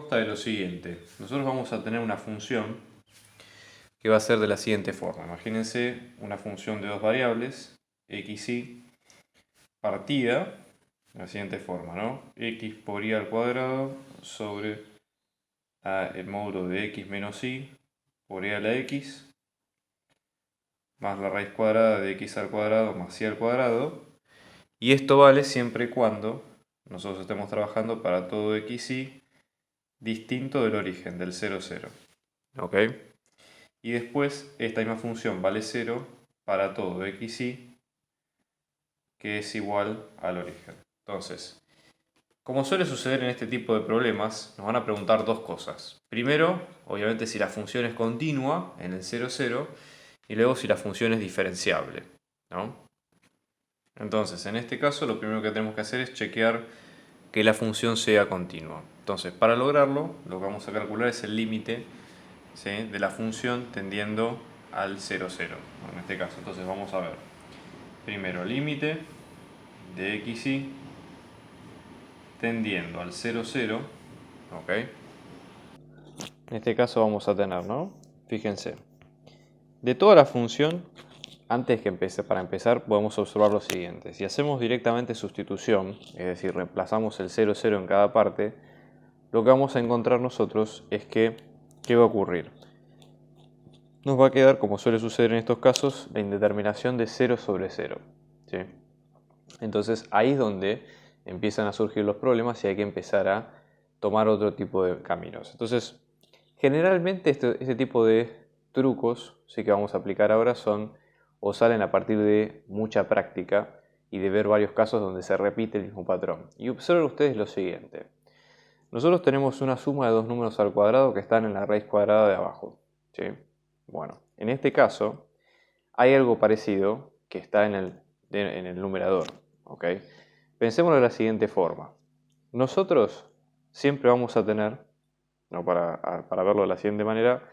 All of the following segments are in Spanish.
Consta de lo siguiente. Nosotros vamos a tener una función que va a ser de la siguiente forma. Imagínense una función de dos variables, x y, partida de la siguiente forma, ¿no? X por y al cuadrado sobre el módulo de x menos y por y a la x más la raíz cuadrada de x al cuadrado más y al cuadrado. Y esto vale siempre y cuando nosotros estemos trabajando para todo x y distinto del origen, del 0, 0. ¿Ok? Y después esta misma función vale 0 para todo x y que es igual al origen. Entonces, como suele suceder en este tipo de problemas, nos van a preguntar dos cosas. Primero, obviamente si la función es continua en el 0, 0, y luego si la función es diferenciable, ¿no? Entonces, en este caso lo primero que tenemos que hacer es chequear que la función sea continua. Entonces, para lograrlo, lo que vamos a calcular es el límite, ¿sí?, de la función tendiendo al 0, 0, en este caso. Entonces vamos a ver, primero límite de x y tendiendo al 0, 0, ¿ok? En este caso vamos a tener, ¿no? Fíjense, de toda la función, antes que para empezar, podemos observar lo siguiente. Si hacemos directamente sustitución, es decir, reemplazamos el 0, 0 en cada parte, lo que vamos a encontrar nosotros es que, ¿qué va a ocurrir? Nos va a quedar, como suele suceder en estos casos, la indeterminación de 0 sobre 0, ¿sí? Entonces ahí es donde empiezan a surgir los problemas y hay que empezar a tomar otro tipo de caminos. Entonces, generalmente este tipo de trucos, sí, que vamos a aplicar ahora son o salen a partir de mucha práctica y de ver varios casos donde se repite el mismo patrón. Y observen ustedes lo siguiente. Nosotros tenemos una suma de dos números al cuadrado que están en la raíz cuadrada de abajo, ¿sí? Bueno, en este caso hay algo parecido que está en el numerador, ¿ok? Pensémoslo de la siguiente forma. Nosotros siempre vamos a tener, ¿no?, para verlo de la siguiente manera,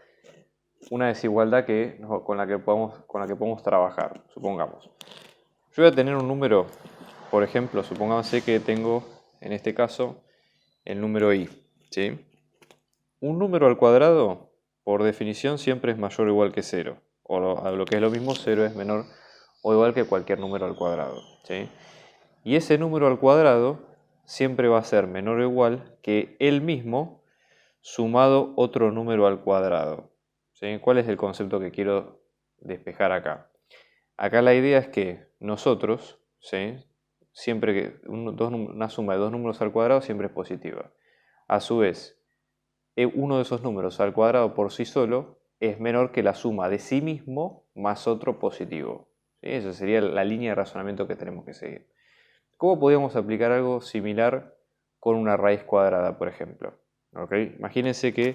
una desigualdad con la que podemos trabajar, supongamos. Yo voy a tener un número, por ejemplo, supongamos que tengo, en este caso, el número i, ¿sí? Un número al cuadrado, por definición, siempre es mayor o igual que 0. O a lo que es lo mismo, 0 es menor o igual que cualquier número al cuadrado, ¿sí? Y ese número al cuadrado siempre va a ser menor o igual que él mismo sumado otro número al cuadrado, ¿sí? ¿Cuál es el concepto que quiero despejar acá? Acá la idea es que nosotros, ¿sí?, siempre que una suma de dos números al cuadrado siempre es positiva. A su vez, uno de esos números al cuadrado por sí solo es menor que la suma de sí mismo más otro positivo, ¿sí? Esa sería la línea de razonamiento que tenemos que seguir. ¿Cómo podríamos aplicar algo similar con una raíz cuadrada, por ejemplo? ¿Okay? Imagínense que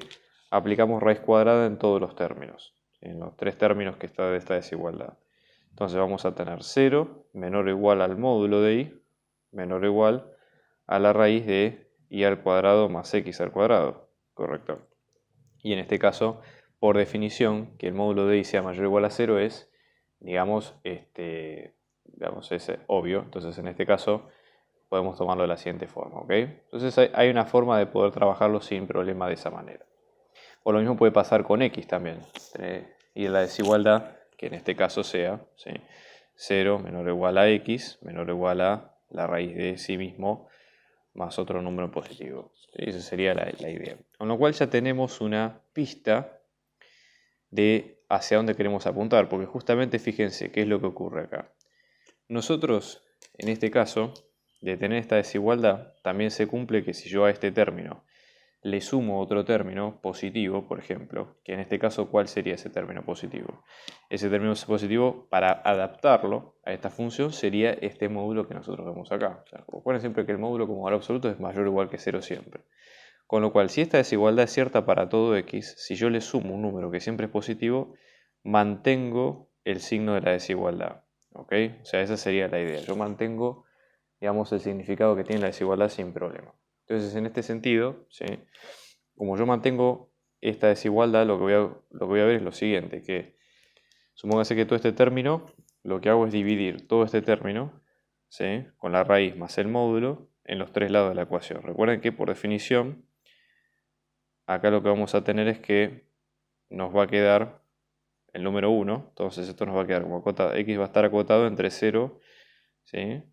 aplicamos raíz cuadrada en todos los términos, en los tres términos que está de esta desigualdad. Entonces vamos a tener 0 menor o igual al módulo de y menor o igual a la raíz de y al cuadrado más x al cuadrado. Correcto. Y en este caso, por definición, que el módulo de y sea mayor o igual a 0 es, digamos, es obvio. Entonces, en este caso, podemos tomarlo de la siguiente forma, ¿ok? Entonces, hay una forma de poder trabajarlo sin problema de esa manera. O lo mismo puede pasar con x también. Y la desigualdad, que en este caso sea, ¿sí?, 0 menor o igual a x, menor o igual a la raíz de sí mismo más otro número positivo. Esa sería la idea. Con lo cual ya tenemos una pista de hacia dónde queremos apuntar, porque justamente fíjense qué es lo que ocurre acá. Nosotros, en este caso, de tener esta desigualdad, también se cumple que si yo a este término le sumo otro término positivo, por ejemplo, que en este caso, ¿cuál sería ese término positivo? Ese término positivo, para adaptarlo a esta función, sería este módulo que nosotros vemos acá. O sea, recuerden siempre que el módulo como valor absoluto es mayor o igual que 0 siempre. Con lo cual, si esta desigualdad es cierta para todo x, si yo le sumo un número que siempre es positivo, mantengo el signo de la desigualdad, ¿ok? O sea, esa sería la idea. Yo mantengo, digamos, el significado que tiene la desigualdad sin problema. Entonces, en este sentido, ¿sí?, como yo mantengo esta desigualdad, lo que voy a ver es lo siguiente, que supóngase que todo este término, lo que hago es dividir todo este término, ¿sí?, con la raíz más el módulo en los tres lados de la ecuación. Recuerden que por definición, acá lo que vamos a tener es que nos va a quedar el número 1. Entonces esto nos va a quedar como acotado. X va a estar acotado entre 0, ¿sí?,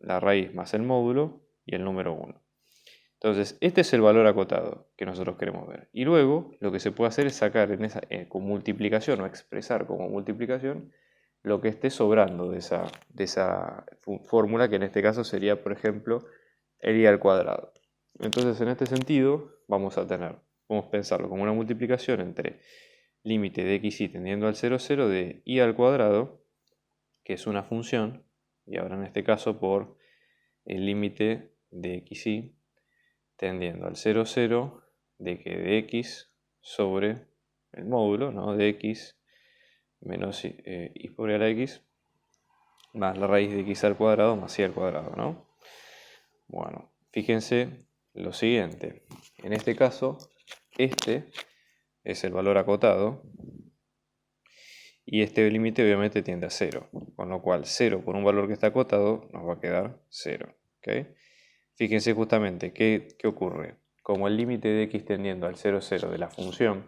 la raíz más el módulo y el número 1. Entonces, este es el valor acotado que nosotros queremos ver. Y luego, lo que se puede hacer es sacar con multiplicación o expresar como multiplicación lo que esté sobrando de esa fórmula, que en este caso sería, por ejemplo, el i al cuadrado. Entonces, en este sentido, podemos pensarlo como una multiplicación entre límite de xy tendiendo al 0, 0 de i al cuadrado, que es una función, y ahora en este caso por el límite de xy tendiendo al 0, 0 de que de x sobre el módulo, ¿no?, de x menos y por la x más la raíz de x al cuadrado más y al cuadrado, ¿no? Bueno, fíjense lo siguiente. En este caso, este es el valor acotado y este límite obviamente tiende a 0, con lo cual 0 por un valor que está acotado nos va a quedar 0. ¿Okay? Fíjense justamente qué ocurre. Como el límite de x tendiendo al 0, 0 de la función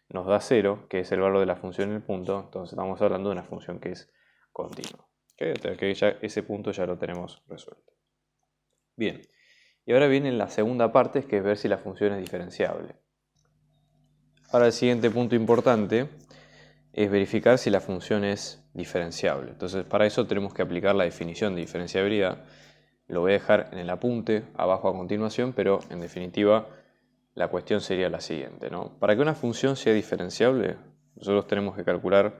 nos da 0, que es el valor de la función en el punto, entonces estamos hablando de una función que es continua. ¿Okay? Entonces que ya ese punto ya lo tenemos resuelto. Bien, y ahora viene la segunda parte, que es ver si la función es diferenciable. Ahora el siguiente punto importante es verificar si la función es diferenciable. Entonces para eso tenemos que aplicar la definición de diferenciabilidad. Lo voy a dejar en el apunte abajo a continuación, pero en definitiva la cuestión sería la siguiente, ¿no? Para que una función sea diferenciable, nosotros tenemos que calcular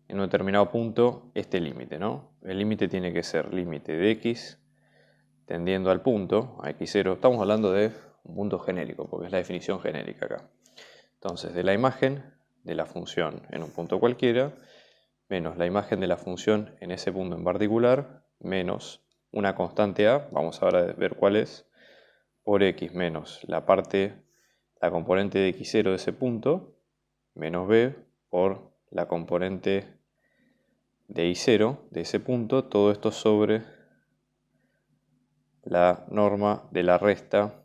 en un determinado punto este límite, ¿no? El límite tiene que ser límite de x tendiendo al punto, a x0. Estamos hablando de un punto genérico, porque es la definición genérica acá. Entonces, de la imagen de la función en un punto cualquiera, menos la imagen de la función en ese punto en particular, menos una constante a, vamos ahora a ver cuál es, por x menos la componente de x0 de ese punto, menos b por la componente de y0 de ese punto, todo esto sobre la norma de la resta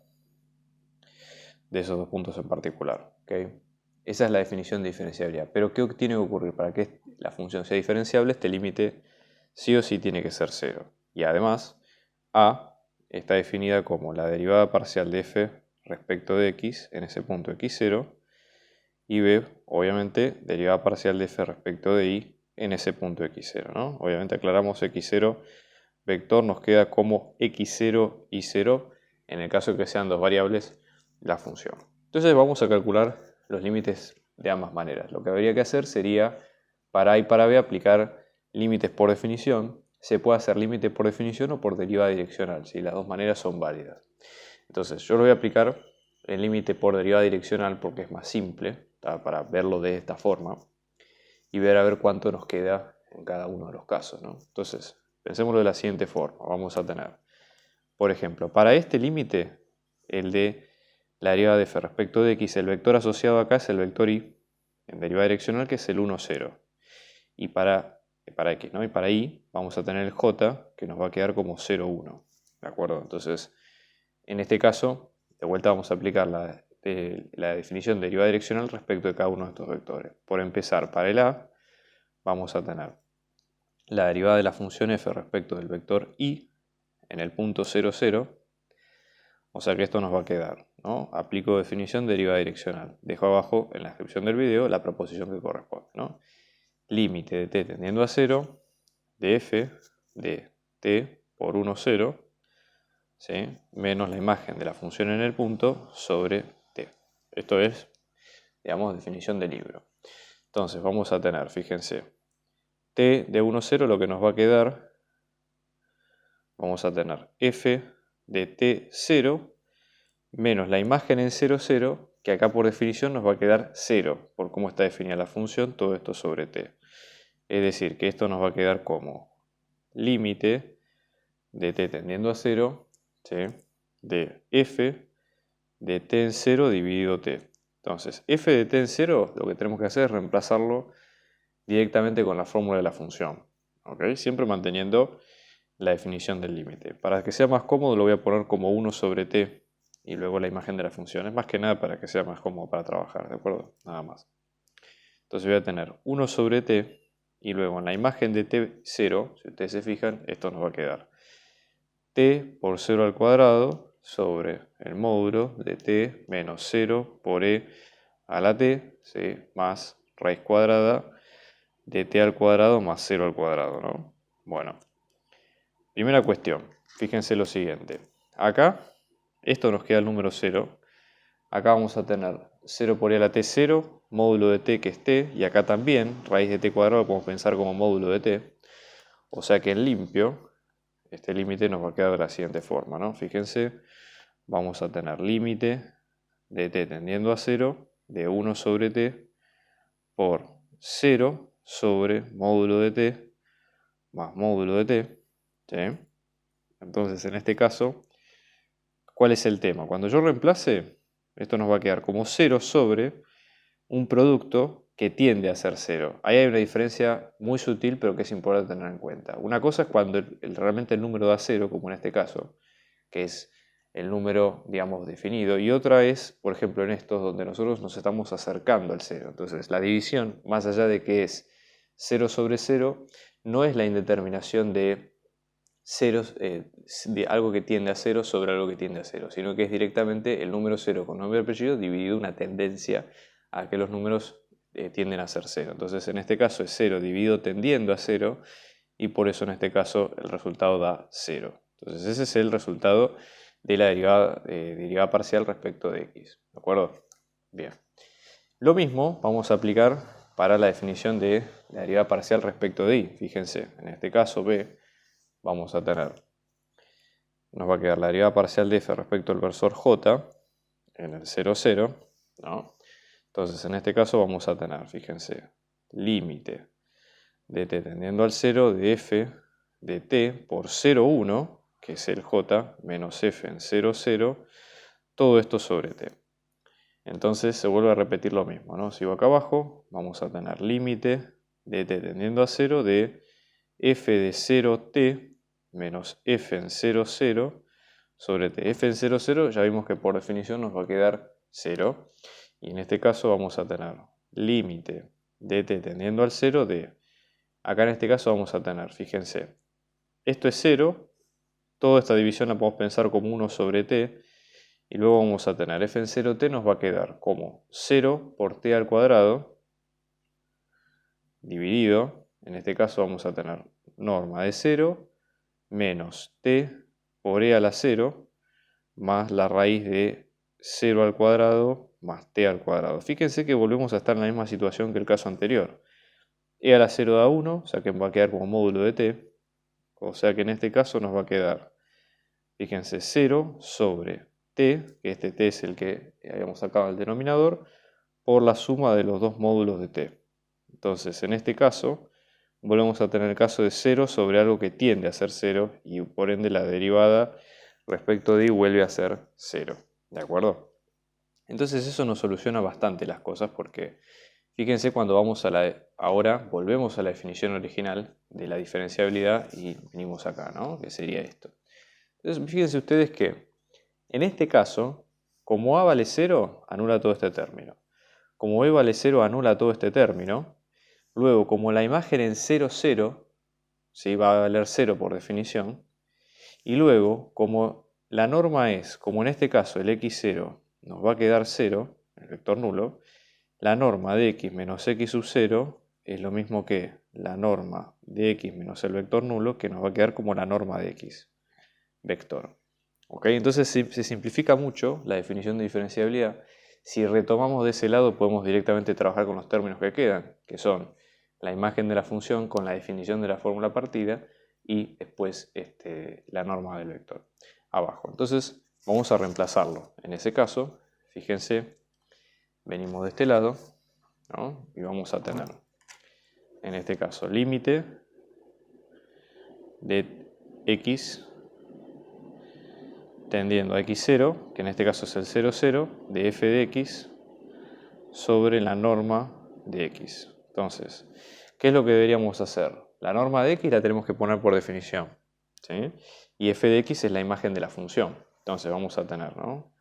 de esos dos puntos en particular. ¿Okay? Esa es la definición de diferenciabilidad. Pero ¿qué tiene que ocurrir? Para que la función sea diferenciable, este límite sí o sí tiene que ser 0. Y además, a está definida como la derivada parcial de f respecto de x en ese punto x0, y b, obviamente, derivada parcial de f respecto de y en ese punto x0, ¿no? Obviamente aclaramos x0 vector, nos queda como x0 y 0 en el caso de que sean dos variables la función. Entonces vamos a calcular los límites de ambas maneras. Lo que habría que hacer sería para a y para b aplicar límites por definición. Se puede hacer límite por definición o por derivada direccional, si las dos maneras son válidas. Entonces yo lo voy a aplicar el límite por derivada direccional porque es más simple, para verlo de esta forma y ver a ver cuánto nos queda en cada uno de los casos, ¿no? Entonces pensémoslo de la siguiente forma. Vamos a tener, por ejemplo, para este límite, el de la derivada de f respecto de x, el vector asociado acá es el vector y en derivada direccional, que es el 1, 0. Y para x, ¿no? Y para y vamos a tener el j, que nos va a quedar como 0, 1. ¿De acuerdo? Entonces, en este caso, de vuelta vamos a aplicar la definición de derivada direccional respecto de cada uno de estos vectores. Por empezar, para el a, vamos a tener la derivada de la función f respecto del vector y en el punto 0, 0. O sea que esto nos va a quedar, ¿no? Aplico definición de derivada direccional. Dejo abajo en la descripción del video la proposición que corresponde, ¿no? Límite de t tendiendo a 0 de f de t por 1, 0, ¿sí?, menos la imagen de la función en el punto sobre t. Esto es, digamos, definición de libro. Entonces vamos a tener, fíjense, t de 1, 0, lo que nos va a quedar, vamos a tener f de t 0 menos la imagen en 0, 0, que acá por definición nos va a quedar 0, por cómo está definida la función, todo esto sobre t. Es decir, que esto nos va a quedar como límite de t tendiendo a 0, ¿sí?, de f de t en 0 dividido t. Entonces, f de t en 0, lo que tenemos que hacer es reemplazarlo directamente con la fórmula de la función. ¿Okay? Siempre manteniendo la definición del límite. Para que sea más cómodo lo voy a poner como 1 sobre t y luego la imagen de la función. Es más que nada para que sea más cómodo para trabajar, ¿de acuerdo? Nada más. Entonces voy a tener 1 sobre t y luego en la imagen de t0, si ustedes se fijan, esto nos va a quedar t por 0 al cuadrado sobre el módulo de t menos 0 por e a la t, ¿sí? Más raíz cuadrada de t al cuadrado más 0 al cuadrado, ¿no? Bueno, primera cuestión, fíjense lo siguiente. Acá, esto nos queda el número 0. Acá vamos a tener 0 por e a la t 0, módulo de t que es t, y acá también, raíz de t cuadrado, podemos pensar como módulo de t. O sea que en limpio, este límite nos va a quedar de la siguiente forma, ¿no? Fíjense, vamos a tener límite de t tendiendo a 0 de 1 sobre t por 0 sobre módulo de t más módulo de t, ¿sí? Entonces, en este caso, ¿cuál es el tema? Cuando yo reemplace, esto nos va a quedar como 0 sobre un producto que tiende a ser 0. Ahí hay una diferencia muy sutil, pero que es importante tener en cuenta. Una cosa es cuando realmente el número da 0, como en este caso, que es el número, digamos, definido, y otra es, por ejemplo, en estos donde nosotros nos estamos acercando al 0. Entonces, la división, más allá de que es 0 sobre 0, no es la indeterminación de ceros, de algo que tiende a 0 sobre algo que tiende a 0, sino que es directamente el número 0 con nombre y apellido dividido una tendencia a que los números tienden a ser 0. Entonces, en este caso es 0 dividido tendiendo a 0, y por eso en este caso el resultado da 0. Entonces, ese es el resultado de la derivada parcial respecto de x. ¿De acuerdo? Bien. Lo mismo vamos a aplicar para la definición de la derivada parcial respecto de y. Fíjense, en este caso b, vamos a tener, nos va a quedar la derivada parcial de f respecto al versor j en el 0, 0, ¿no? Entonces, en este caso vamos a tener, fíjense, límite de t tendiendo al 0 de f de t por 0, 1, que es el j, menos f en 0, 0, todo esto sobre t. Entonces se vuelve a repetir lo mismo, ¿no? Sigo acá abajo, vamos a tener límite de t tendiendo a 0 de f de 0t menos f en 0, 0 sobre t. F en 0, 0 ya vimos que por definición nos va a quedar 0. Y en este caso vamos a tener límite de t tendiendo al 0 de, acá en este caso vamos a tener, fíjense, esto es 0, toda esta división la podemos pensar como 1 sobre t, y luego vamos a tener f en 0t nos va a quedar como 0 por t al cuadrado, dividido, en este caso vamos a tener norma de 0, menos t por e a la 0, más la raíz de 0 al cuadrado más t al cuadrado. Fíjense que volvemos a estar en la misma situación que el caso anterior. E a la 0 da 1, o sea que va a quedar como módulo de t. O sea que en este caso nos va a quedar, fíjense, 0 sobre t, que este t es el que habíamos sacado del denominador, por la suma de los dos módulos de t. Entonces, en este caso, volvemos a tener el caso de 0 sobre algo que tiende a ser 0, y por ende la derivada respecto de y vuelve a ser 0. ¿De acuerdo? Entonces eso nos soluciona bastante las cosas, porque fíjense cuando vamos ahora volvemos a la definición original de la diferenciabilidad y venimos acá, ¿no? Que sería esto. Entonces fíjense ustedes que en este caso, como a vale 0, anula todo este término. Como b vale 0, anula todo este término. Luego, como la imagen en 0, 0, ¿sí? Va a valer 0 por definición. Y luego, como la norma es, como en este caso el x0 nos va a quedar 0, el vector nulo, la norma de x menos x sub 0 es lo mismo que la norma de x menos el vector nulo, que nos va a quedar como la norma de x vector. ¿Ok? Entonces se simplifica mucho la definición de diferenciabilidad. Si retomamos de ese lado, podemos directamente trabajar con los términos que quedan, que son la imagen de la función con la definición de la fórmula partida y después la norma del vector abajo. Entonces vamos a reemplazarlo. En ese caso, fíjense, venimos de este lado, ¿no? Y vamos a tener, en este caso, límite de x tendiendo a x0, que en este caso es el 0, 0, de f de x sobre la norma de x. Entonces, ¿qué es lo que deberíamos hacer? La norma de x la tenemos que poner por definición, ¿sí? Y f de x es la imagen de la función. Entonces vamos a tener, ¿no?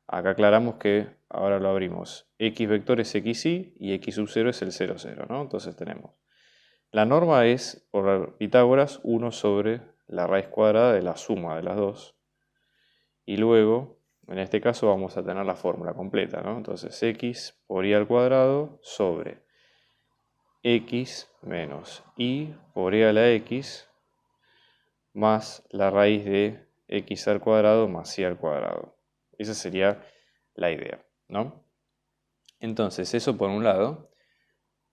Acá aclaramos que ahora lo abrimos. X vector es xy y x sub 0 es el 0, 0, ¿no? Entonces tenemos. La norma es, por Pitágoras, 1 sobre la raíz cuadrada de la suma de las dos. Y luego, en este caso, vamos a tener la fórmula completa, ¿no? Entonces, x por y al cuadrado sobre x menos y por e a la x más la raíz de x al cuadrado más y al cuadrado. Esa sería la idea, ¿no? Entonces, eso por un lado.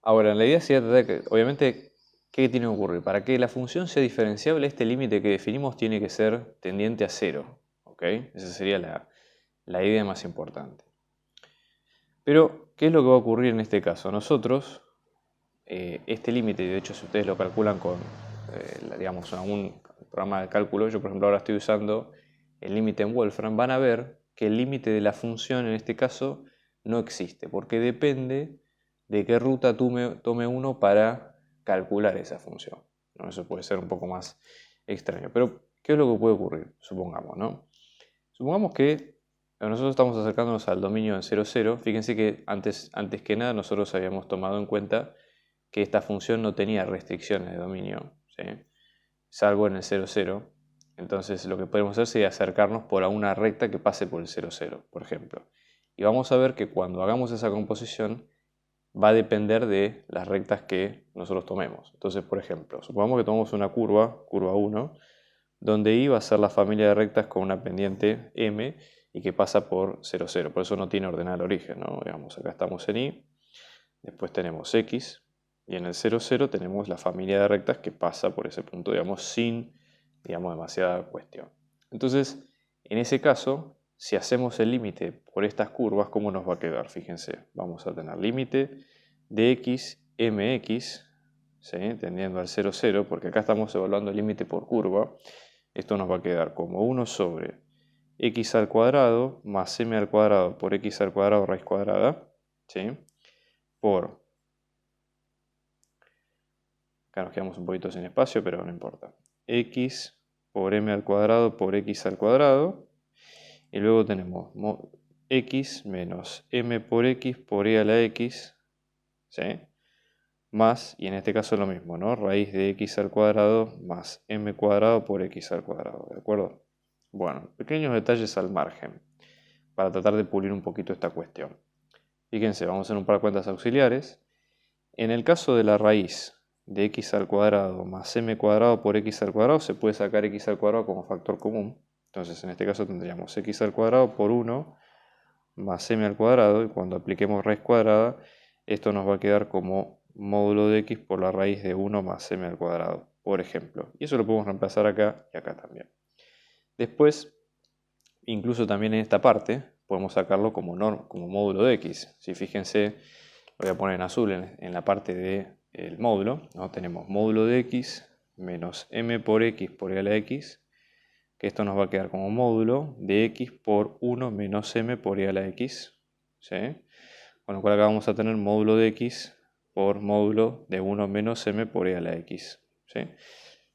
Ahora, la idea sería tratar que, obviamente, ¿qué tiene que ocurrir? Para que la función sea diferenciable, este límite que definimos tiene que ser tendiente a 0, ¿ok? Esa sería la idea más importante. Pero, ¿qué es lo que va a ocurrir en este caso? Nosotros, este límite, de hecho, si ustedes lo calculan con, digamos, algún programa de cálculo, yo por ejemplo ahora estoy usando el límite en Wolfram, van a ver que el límite de la función en este caso no existe, porque depende de qué ruta tome uno para calcular esa función, ¿no? Eso puede ser un poco más extraño, pero ¿qué es lo que puede ocurrir? Supongamos, ¿no? Supongamos que nosotros estamos acercándonos al dominio en 0, 0. Fíjense que antes que nada nosotros habíamos tomado en cuenta que esta función no tenía restricciones de dominio, ¿sí? Salvo en el 0, 0. Entonces lo que podemos hacer sería acercarnos por a una recta que pase por el 0, 0, por ejemplo. Y vamos a ver que cuando hagamos esa composición va a depender de las rectas que nosotros tomemos. Entonces, por ejemplo, supongamos que tomamos una curva 1, donde I va a ser la familia de rectas con una pendiente m y que pasa por 0, 0. Por eso no tiene ordenal origen, ¿no? Digamos, acá estamos en I, después tenemos x, y en el 0, 0 tenemos la familia de rectas que pasa por ese punto, digamos, sin, digamos, demasiada cuestión. Entonces, en ese caso, si hacemos el límite por estas curvas, ¿cómo nos va a quedar? Fíjense, vamos a tener límite de x, mx, ¿sí? Tendiendo al 0, 0, porque acá estamos evaluando el límite por curva. Esto nos va a quedar como 1 sobre x al cuadrado más m al cuadrado por x al cuadrado raíz cuadrada, ¿sí? Por, acá nos quedamos un poquito sin espacio, pero no importa, x por m al cuadrado por x al cuadrado, y luego tenemos x menos m por e a la x, ¿sí? Más, y en este caso lo mismo, ¿no? Raíz de x al cuadrado más m cuadrado por x al cuadrado, ¿de acuerdo? Bueno, pequeños detalles al margen, para tratar de pulir un poquito esta cuestión. Fíjense, vamos a hacer un par de cuentas auxiliares. En el caso de la raíz de x al cuadrado más m cuadrado por x al cuadrado, se puede sacar x al cuadrado como factor común. Entonces, en este caso tendríamos x al cuadrado por 1 más m al cuadrado, y cuando apliquemos raíz cuadrada, esto nos va a quedar como módulo de x por la raíz de 1 más m al cuadrado, por ejemplo. Y eso lo podemos reemplazar acá y acá también. Después, incluso también en esta parte, podemos sacarlo como módulo de x. Si fíjense, lo voy a poner en azul en la parte del módulo, ¿no? Tenemos módulo de x menos m por x por e a la x, que esto nos va a quedar como módulo de x por 1 menos m por e a la x, ¿sí? Con lo cual acá vamos a tener módulo de x por módulo de 1 menos m por e a la x, ¿sí?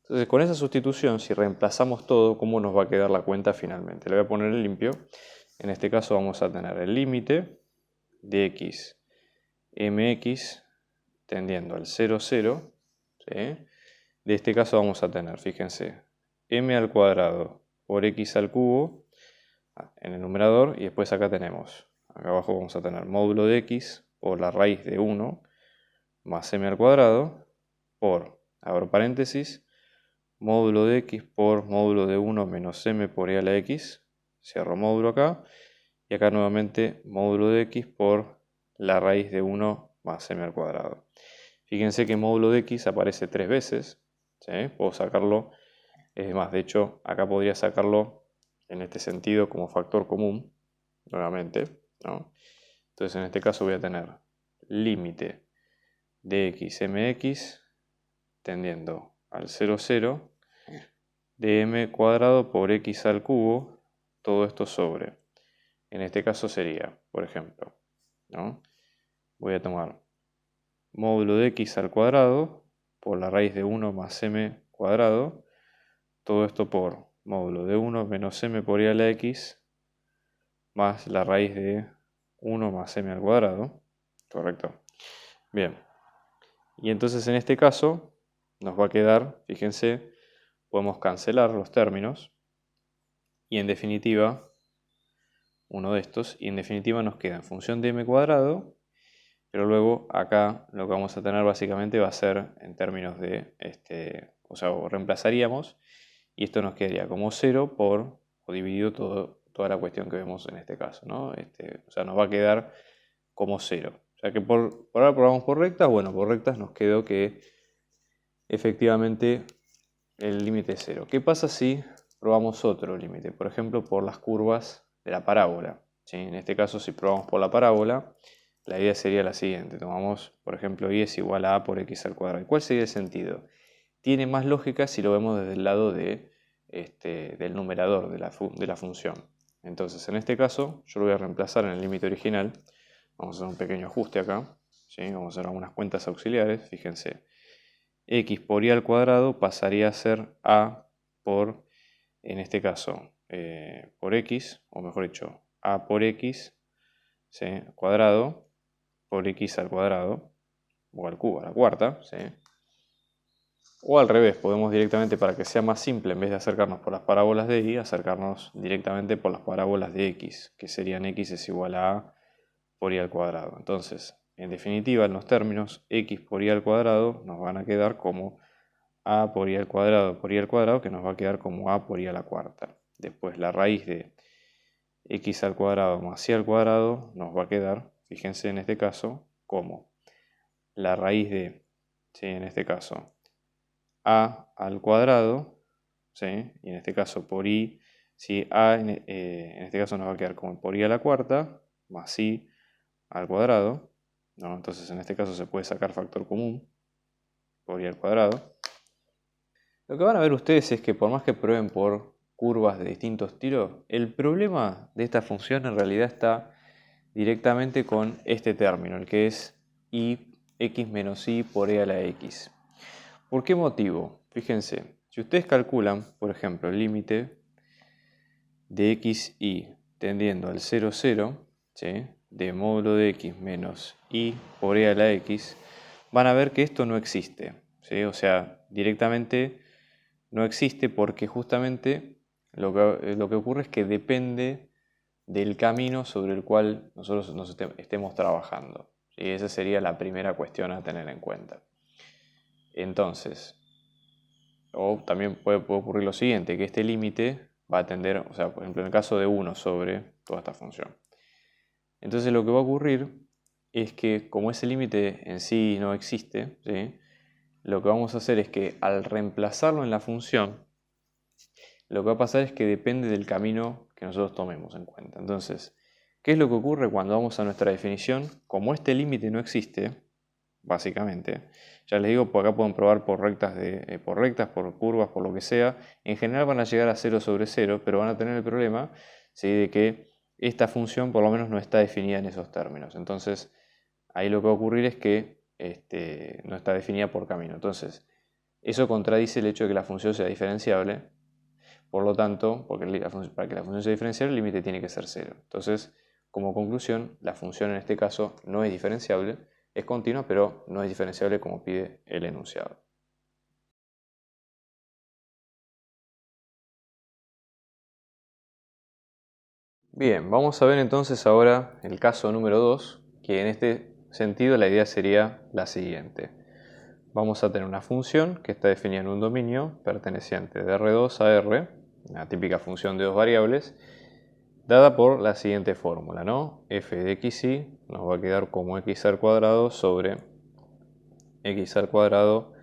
Entonces, con esa sustitución, si reemplazamos todo, ¿cómo nos va a quedar la cuenta finalmente? Le voy a poner en limpio. En este caso vamos a tener el límite de x mx tendiendo al 0, 0, ¿sí? De este caso vamos a tener, fíjense, m al cuadrado por x al cubo en el numerador, y después acá tenemos, acá abajo vamos a tener módulo de x por la raíz de 1 más m al cuadrado por, abro paréntesis, módulo de x por módulo de 1 menos m por e a la x, cierro módulo acá, y acá nuevamente módulo de x por la raíz de 1 más m al cuadrado. Fíjense que módulo de x aparece 3 veces, ¿sí? Puedo sacarlo, es más, de hecho acá podría sacarlo en este sentido como factor común, nuevamente, ¿no? Entonces en este caso voy a tener límite de x mx tendiendo al 0, 0 de m cuadrado por x al cubo, todo esto sobre, en este caso sería, por ejemplo, ¿no? Voy a tomar módulo de x al cuadrado por la raíz de 1 más m cuadrado, todo esto por módulo de 1 menos m por e a la x más la raíz de 1 más m al cuadrado. Correcto. Bien. Y entonces en este caso nos va a quedar, fíjense, podemos cancelar los términos. Y en definitiva, uno de estos, y en definitiva nos queda en función de m cuadrado, pero luego acá lo que vamos a tener básicamente va a ser en términos de, o sea, reemplazaríamos, y esto nos quedaría como 0 por, o dividido toda la cuestión que vemos en este caso, ¿no? O sea, nos va a quedar como 0. O sea que por ahora probamos por rectas, bueno, por rectas nos quedó que efectivamente el límite es 0. ¿Qué pasa si probamos otro límite? Por ejemplo, por las curvas de la parábola, ¿sí? En este caso, si probamos por la parábola, la idea sería la siguiente. Tomamos, por ejemplo, y es igual a por x al cuadrado. ¿Y cuál sería el sentido? Tiene más lógica si lo vemos desde el lado del numerador de la función. Entonces, en este caso, yo lo voy a reemplazar en el límite original. Vamos a hacer un pequeño ajuste acá, ¿sí? Vamos a hacer algunas cuentas auxiliares. Fíjense, x por y al cuadrado pasaría a ser a por, en este caso, por x, o mejor dicho, a por x, ¿sí? Cuadrado por x al cuadrado, o al cubo, a la cuarta, ¿sí? O al revés, podemos directamente, para que sea más simple, en vez de acercarnos por las parábolas de y, acercarnos directamente por las parábolas de x, que serían x es igual a por y al cuadrado. Entonces, en definitiva, en los términos x por y al cuadrado nos van a quedar como a por y al cuadrado, que nos va a quedar como a por y a la cuarta. Después la raíz de x al cuadrado más y al cuadrado nos va a quedar, fíjense en este caso, como la raíz de, ¿sí? En este caso, a al cuadrado, ¿sí? Y en este caso por y, si a en este caso nos va a quedar como por y a la cuarta, más y al cuadrado, ¿no? Entonces en este caso se puede sacar factor común, por y al cuadrado. Lo que van a ver ustedes es que por más que prueben por curvas de distintos tiros, el problema de esta función en realidad está directamente con este término, el que es x menos y por e a la x. ¿Por qué motivo? Fíjense, si ustedes calculan, por ejemplo, el límite de x y tendiendo al 0, 0, ¿sí? De módulo de x menos y por e a la x, van a ver que esto no existe, ¿sí? O sea, directamente no existe porque justamente lo que ocurre es que depende del camino sobre el cual nosotros nos estemos trabajando. Y esa sería la primera cuestión a tener en cuenta. Entonces, o también puede ocurrir lo siguiente, que este límite va a tender, o sea, por ejemplo, en el caso de 1 sobre toda esta función. Entonces lo que va a ocurrir es que como ese límite en sí no existe, ¿sí? Lo que vamos a hacer es que al reemplazarlo en la función, lo que va a pasar es que depende del camino que nosotros tomemos en cuenta. Entonces, ¿qué es lo que ocurre cuando vamos a nuestra definición? Como este límite no existe, básicamente, ya les digo, por acá pueden probar por rectas, por curvas, por lo que sea, en general van a llegar a 0 sobre 0, pero van a tener el problema, ¿sí? De que esta función por lo menos no está definida en esos términos. Entonces, ahí lo que va a ocurrir es que no está definida por camino. Entonces, eso contradice el hecho de que la función sea diferenciable. Por lo tanto, para que la función sea diferenciable, el límite tiene que ser 0. Entonces, como conclusión, la función en este caso no es diferenciable, es continua, pero no es diferenciable como pide el enunciado. Bien, vamos a ver entonces ahora el caso número 2, que en este sentido la idea sería la siguiente. Vamos a tener una función que está definida en un dominio perteneciente de R2 a R, una típica función de dos variables, dada por la siguiente fórmula, ¿no? F de xy nos va a quedar como x al cuadrado sobre x al cuadrado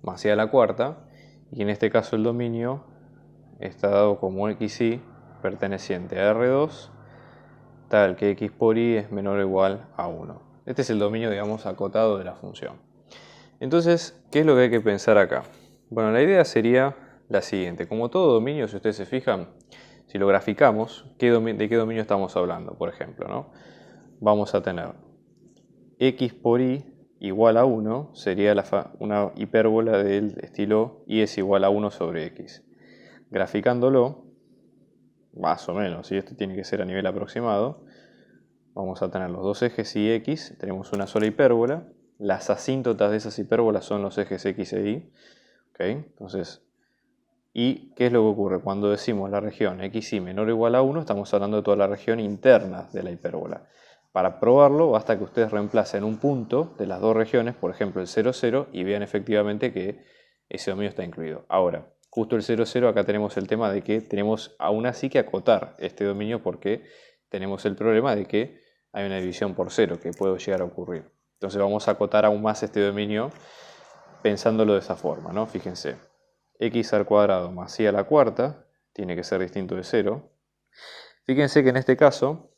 más y a la cuarta, y en este caso el dominio está dado como xy perteneciente a R2, tal que x por y es menor o igual a 1. Este es el dominio, digamos, acotado de la función. Entonces, ¿qué es lo que hay que pensar acá? Bueno, la idea sería la siguiente. Como todo dominio, si ustedes se fijan, si lo graficamos, ¿de qué dominio estamos hablando? Por ejemplo, ¿no? Vamos a tener x por y igual a 1, sería una hipérbola del estilo y es igual a 1 sobre x. Graficándolo, más o menos, ¿sí? Esto tiene que ser a nivel aproximado. Vamos a tener los dos ejes y x, tenemos una sola hipérbola. Las asíntotas de esas hipérbolas son los ejes x e y. ¿Okay? Entonces, ¿y qué es lo que ocurre? Cuando decimos la región xy menor o igual a 1, estamos hablando de toda la región interna de la hipérbola. Para probarlo, basta que ustedes reemplacen un punto de las dos regiones, por ejemplo el 0, 0, y vean efectivamente que ese dominio está incluido. Ahora, justo el 0, 0, acá tenemos el tema de que tenemos aún así que acotar este dominio porque tenemos el problema de que hay una división por 0 que puede llegar a ocurrir. Entonces vamos a acotar aún más este dominio pensándolo de esa forma, ¿no? Fíjense, x al cuadrado más y a la cuarta tiene que ser distinto de 0. Fíjense que en este caso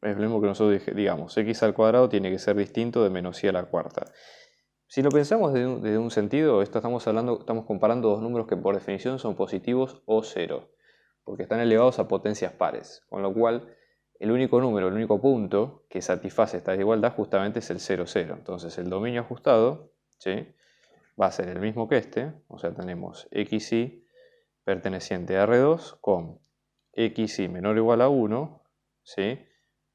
es lo mismo que nosotros digamos, x al cuadrado tiene que ser distinto de menos y a la cuarta. Si lo pensamos desde un sentido, estamos comparando dos números que por definición son positivos o cero, porque están elevados a potencias pares, con lo cual el único número, el único punto que satisface esta desigualdad justamente es el 0, 0. Entonces el dominio ajustado, ¿sí?, va a ser el mismo que este, o sea, tenemos xy perteneciente a R2 con xy menor o igual a 1, ¿sí?,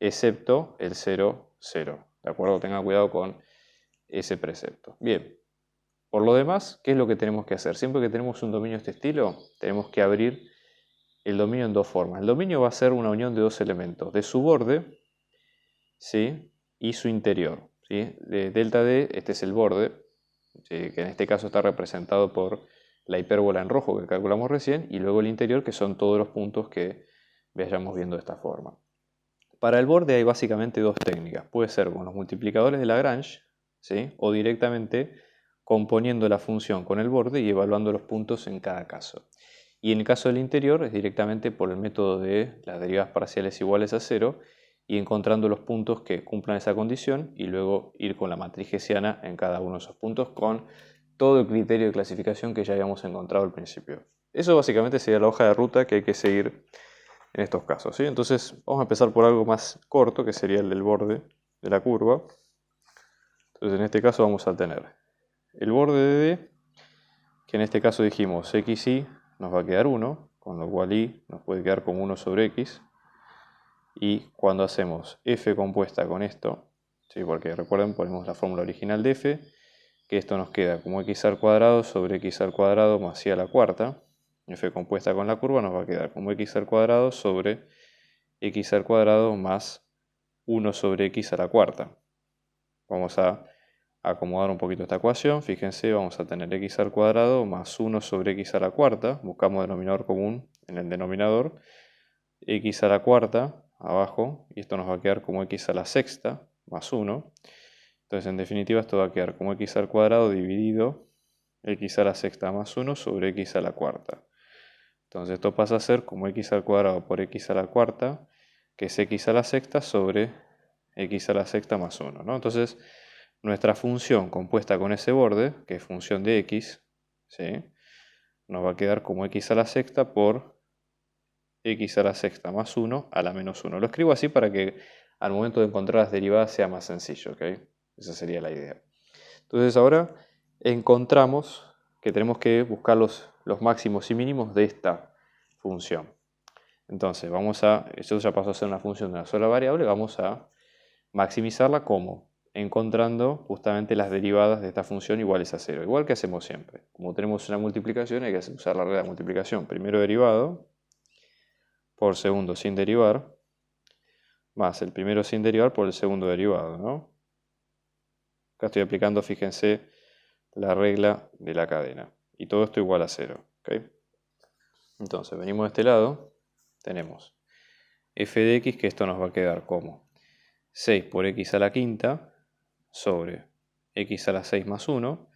excepto el 0, 0. ¿De acuerdo? Tengan cuidado con ese precepto. Bien, por lo demás, ¿qué es lo que tenemos que hacer? Siempre que tenemos un dominio de este estilo, tenemos que abrir el dominio en dos formas. El dominio va a ser una unión de dos elementos, de su borde, ¿sí?, y su interior, ¿sí? De delta D, este es el borde, ¿sí?, que en este caso está representado por la hipérbola en rojo que calculamos recién, y luego el interior, que son todos los puntos que vayamos viendo de esta forma. Para el borde hay básicamente dos técnicas. Puede ser con los multiplicadores de Lagrange, ¿sí?, o directamente componiendo la función con el borde y evaluando los puntos en cada caso. Y en el caso del interior es directamente por el método de las derivadas parciales iguales a 0 y encontrando los puntos que cumplan esa condición y luego ir con la matriz hessiana en cada uno de esos puntos con todo el criterio de clasificación que ya habíamos encontrado al principio. Eso básicamente sería la hoja de ruta que hay que seguir en estos casos, ¿sí? Entonces vamos a empezar por algo más corto, que sería el del borde de la curva. Entonces en este caso vamos a tener el borde de D, que en este caso dijimos xy nos va a quedar 1, con lo cual y nos puede quedar como 1 sobre x. Y cuando hacemos f compuesta con esto, ¿sí?, porque recuerden, ponemos la fórmula original de f, que esto nos queda como x al cuadrado sobre x al cuadrado más y a la cuarta. F compuesta con la curva nos va a quedar como x al cuadrado sobre x al cuadrado más 1 sobre x a la cuarta. Vamos a acomodar un poquito esta ecuación. Fíjense, vamos a tener x al cuadrado más 1 sobre x a la cuarta. Buscamos denominador común en el denominador. X a la cuarta abajo, y esto nos va a quedar como x a la sexta más 1. Entonces en definitiva esto va a quedar como x al cuadrado dividido x a la sexta más 1 sobre x a la cuarta. Entonces esto pasa a ser como x al cuadrado por x a la cuarta, que es x a la sexta sobre x a la sexta más 1, ¿no? Entonces nuestra función compuesta con ese borde, que es función de x, ¿sí?, nos va a quedar como x a la sexta por x a la sexta más 1 a la menos 1. Lo escribo así para que al momento de encontrar las derivadas sea más sencillo, ¿ok? Esa sería la idea. Entonces ahora encontramos que tenemos que buscar los máximos y mínimos de esta función. Entonces esto ya pasó a ser una función de una sola variable, vamos a maximizarla como encontrando justamente las derivadas de esta función iguales a 0, igual que hacemos siempre. Como tenemos una multiplicación hay que usar la regla de multiplicación, primero derivado por segundo sin derivar, más el primero sin derivar por el segundo derivado, ¿no? Acá estoy aplicando, fíjense, la regla de la cadena. Y todo esto igual a 0, ¿ok? Entonces, venimos de este lado, tenemos f de x, que esto nos va a quedar como 6 por x a la quinta sobre x a la 6 más 1,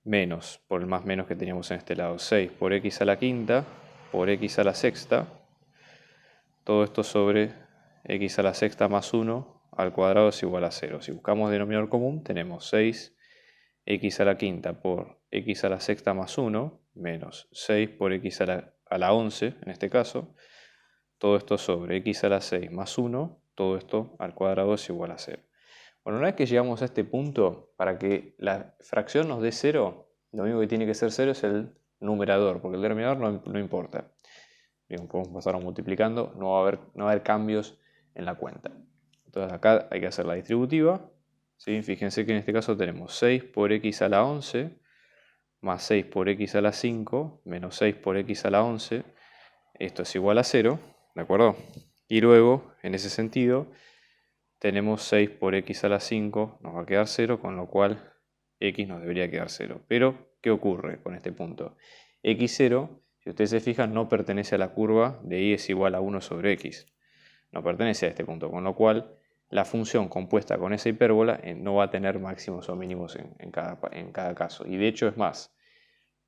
menos, por el más menos que teníamos en este lado, 6 por x a la quinta por x a la sexta, todo esto sobre x a la sexta más 1 al cuadrado es igual a 0. Si buscamos denominador común, tenemos 6x a la quinta por x a la sexta más 1, menos 6 por x a la 11, en este caso. Todo esto sobre x a la 6 más 1, todo esto al cuadrado es igual a 0. Bueno, una vez que llegamos a este punto, para que la fracción nos dé 0, lo único que tiene que ser 0 es el numerador, porque el denominador no importa. Bien, podemos pasarlo multiplicando, no va a haber cambios en la cuenta. Entonces acá hay que hacer la distributiva, ¿sí? Fíjense que en este caso tenemos 6 por x a la 11 más 6 por x a la 5 menos 6 por x a la 11. Esto es igual a 0, ¿de acuerdo? Y luego, en ese sentido, tenemos 6 por x a la 5, nos va a quedar 0, con lo cual x nos debería quedar 0. Pero, ¿qué ocurre con este punto? X0, si ustedes se fijan, no pertenece a la curva de y es igual a 1 sobre x. No pertenece a este punto, con lo cual la función compuesta con esa hipérbola no va a tener máximos o mínimos en cada caso. Y de hecho es más,